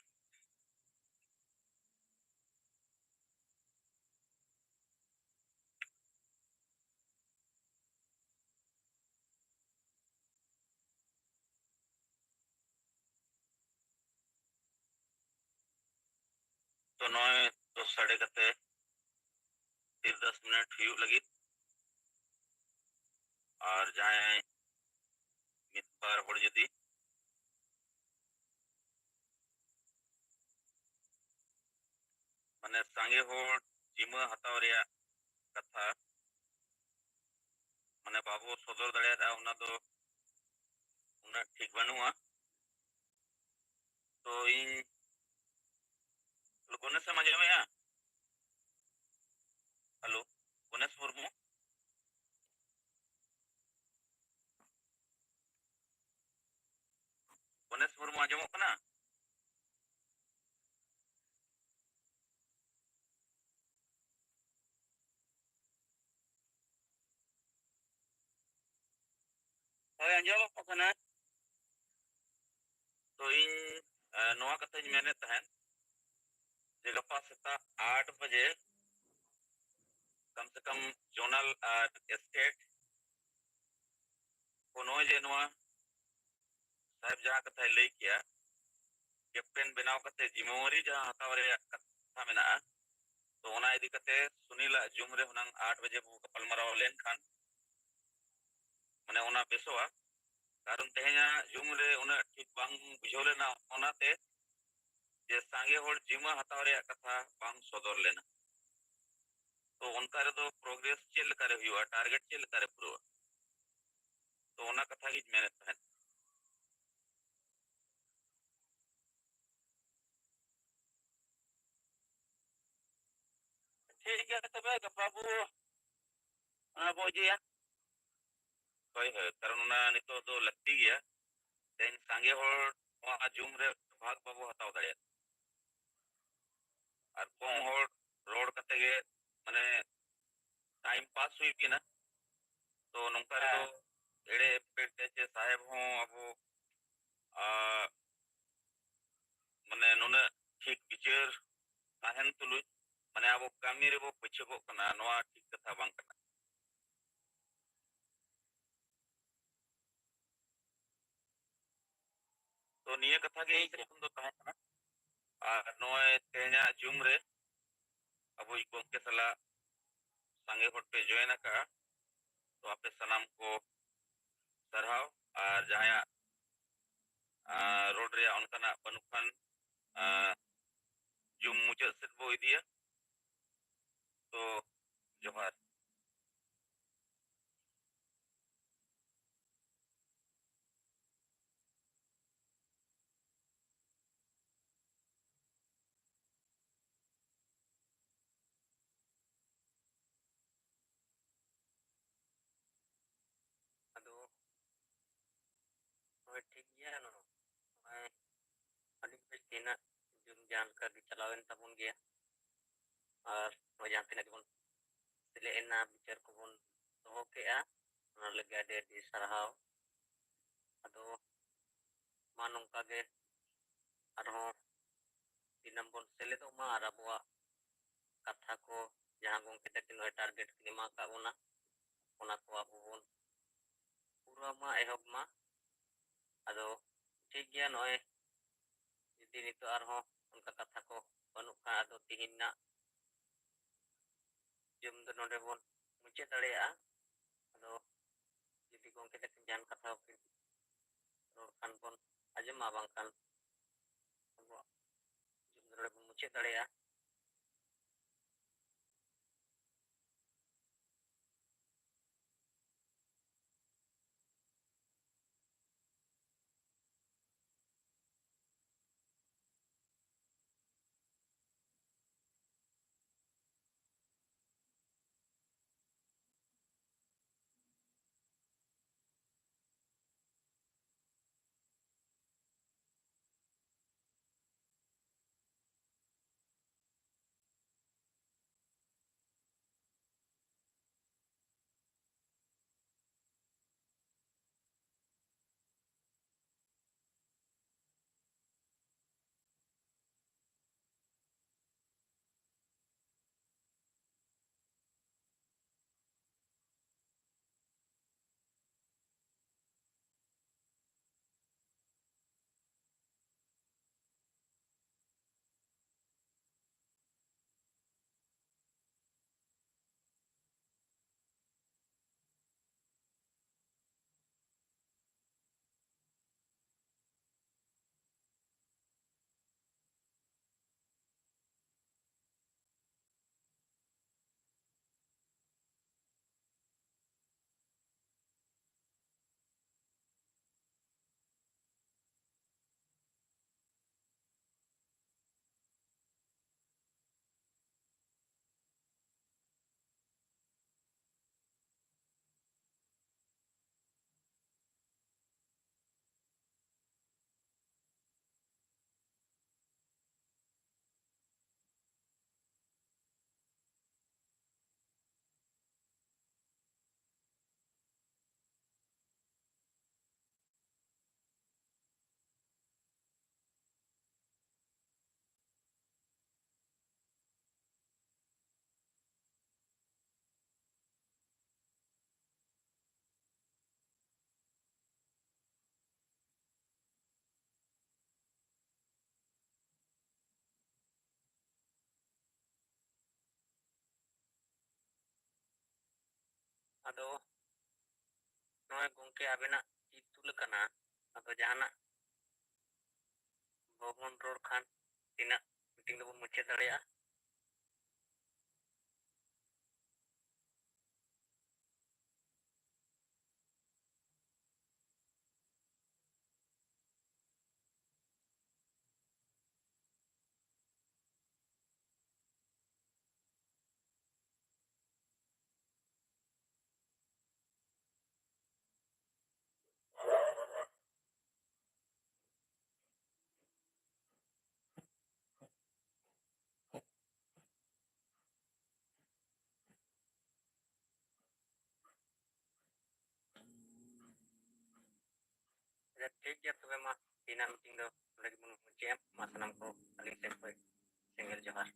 Speaker 1: तो 9 साढ़े कते 10 मिनट हुई लगी और जहाँ मित बार हड़ जुदी माने सांगे हड़ जिमा हताव रेया कथा माने बाबू सदर दाड़ेया उना दो उना ठीक बनुआ तो इन गणेश मजा हेलो गणेश मुर्मू गणेश मुर्मू आजमो कना
Speaker 2: ᱦᱳᱭ ᱟᱸᱡᱚᱢᱚᱜ ᱠᱟᱱᱟ
Speaker 1: तो इन नोआ कथाᱧ मेने तहन जे गपा सेता 8 बजे कम से कम जोनल स्टेट को नोय जे नोआ साहेब जहाँ कथाय लई किया कैप्टन बनाव कते जिम्मेवारी जहाँ हताव रे कथा मेना तो ओना इदी कते सुनीला जुम रे हुनंग 8 बजे बो कपल मराव लेन खान माने ओना बेसोआ कारण तेहेना जुम रे ओना ठीक बांग बुझाव लेना ओनाते जे सांगे होड़ जिमा हताव रे कथा बांग सदर लेना तो उनका रे तो प्रोग्रेस चेल करे हुआ टारगेट चेल करे पूरा तो ओना कथा की मेहनत तहन ठीक है तबे गपाबू बो जिया होय होय कारण ओना नितो दो लगती गया तेन सांगे होड़ वहाँ जुम रे भाग बाबू हताव दाड़े और कम होड़ रोड कते गे माने टाइम पास हुई की ना तो नौका रे दो एड़े पेटे चे साहेब हों अबो माने नुने ठीक बिचार ताहन तुलुज माने अब कामी रे बो पछबो कना नोआ ठीक कथा बांग कना तो निया कथा के सेरकम दो ताहे कना और नोए तेना जुम रे अब गोमके सला सांगे होट पे जॉइन का तो आपे सलाम को सरहाव और जहां रोड रे उनकना बनुखान जुम मुचाद सेट बो इदिया तो जोहार
Speaker 2: ᱟᱫᱚ ᱦᱳᱭ ᱴᱷᱤक ᱜᱮᱭᱟ ᱱᱚᱜᱼᱚᱭ ᱟᱹᱰᱤ ᱵᱮᱥ ᱛᱤᱱᱟᱹᱜ ᱡᱩᱢ ᱡᱟᱦᱟᱸ ᱞᱮᱠᱟ ᱜᱮ ᱪᱟᱞᱟᱣᱮᱱ ᱛᱟᱵᱚᱱ ᱜᱮᱭᱟ ᱟᱨ ᱱᱚᱜᱼᱚᱭ ᱡᱟᱦᱟᱸ ᱛᱤᱱᱟᱹᱜ ᱜᱮᱵᱚᱱ ᱥᱮᱞᱮᱫ ᱮᱱᱟ ᱵᱤᱪᱟᱹᱨ ᱠᱚᱵᱚᱱ ᱫᱚᱦᱚ ᱠᱮᱜᱼᱟ ᱚᱱᱟ ᱞᱟᱹᱜᱤᱫ ᱟᱹᱰᱤ ᱟᱹᱰᱤ ᱥᱟᱨᱦᱟᱣ ᱟᱫᱚ ᱢᱟ ᱱᱚᱝᱠᱟ ᱜᱮ ᱟᱨᱦᱚᱸ ᱫᱤᱱᱟᱹᱢ ᱵᱚᱱ ᱥᱮᱞᱮᱫᱚᱜ ᱢᱟ ᱟᱨ ᱟᱵᱚᱣᱟᱜ ᱠᱟᱛᱷᱟ ᱠᱚ ᱡᱟᱦᱟᱸ ᱜᱚᱢᱠᱮ ᱛᱟᱹᱠᱤᱱ ᱱᱚᱜᱼᱚᱭ ᱴᱟᱨᱜᱮᱴ ᱠᱤᱱ ᱮᱢᱟ ᱟᱠᱟᱫ ᱵᱚᱱᱟ ᱚᱱᱟ ᱠᱚ ᱟᱵᱚ ᱵᱚᱱ ᱯᱩᱨᱟᱹᱣ ᱢᱟ ᱮᱦᱚᱵ ᱢᱟ ᱟᱫᱚ ᱴᱷᱤक ᱜᱮᱭᱟ ᱱᱚᱜᱼᱚᱭ ᱡᱩᱫᱤ ᱱᱤᱛᱚᱜ ᱟᱨᱦᱚᱸ ᱚᱱᱠᱟ ᱠᱟᱛᱷᱟ ᱠᱚ ᱵᱟᱹᱱᱩᱜ ᱠᱷᱟᱱ ᱟᱫᱚ ᱛᱤᱦᱤᱧᱟᱜ ᱡᱩᱢ ᱫᱚ ᱱᱚᱰᱮ ᱵᱚᱱ ᱢᱩᱪᱟᱹᱫ ᱫᱟᱲᱮᱭᱟᱜᱼᱟ ᱟᱫᱚ ᱡᱩᱫᱤ ᱜᱚᱢᱠᱮ ᱛᱟᱹᱠᱤᱱ ᱡᱟᱦᱟᱱ ᱠᱟᱛᱷᱟ ᱠᱚ ᱨᱚᱲ ᱠᱷᱟᱱ ᱵᱚᱱ ᱟᱸᱡᱚᱢᱟ, ᱵᱟᱝᱠᱷᱟᱱ ᱟᱵᱚᱣᱟᱜ ᱱᱚᱰᱮ ᱵᱚᱱ ᱢᱩᱪᱟᱹᱫ ᱫᱟᱲᱮᱭᱟᱜᱼᱟ᱾ ᱟᱫᱚ ᱱᱚᱜᱼᱚᱭ ᱜᱚᱝᱠᱮ ᱟᱵᱮᱱᱟᱜ ᱪᱤᱛ ᱛᱩᱞ ᱟᱠᱟᱱᱟ, ᱟᱫᱚ ᱡᱟᱦᱟᱱᱟᱜ ᱵᱟᱵᱚᱱ ᱨᱚᱲ ᱠᱷᱟᱱ ᱛᱤᱱᱟᱹᱜ ᱢᱤᱴᱤᱝ ᱫᱚᱵᱚᱱ ᱢᱩᱪᱟᱹᱫ ᱫᱟᱲᱮᱭᱟᱜᱼᱟ? ᱴᱷᱤᱠ ᱜᱮᱭᱟ ᱛᱚᱵᱮ ᱢᱟ, ᱛᱮᱦᱮᱧᱟᱜ ᱢᱤᱴᱤᱝ ᱫᱚ ᱱᱚᱰᱮ ᱜᱮᱵᱚᱱ ᱢᱩᱪᱟᱹᱫᱼᱟ᱾ ᱢᱟ ᱥᱟᱱᱟᱢ ᱠᱚ ᱟᱹᱞᱤᱧ ᱥᱮᱫ ᱠᱷᱚᱱ ᱥᱮᱸᱜᱮᱞ ᱡᱚᱦᱟᱨ᱾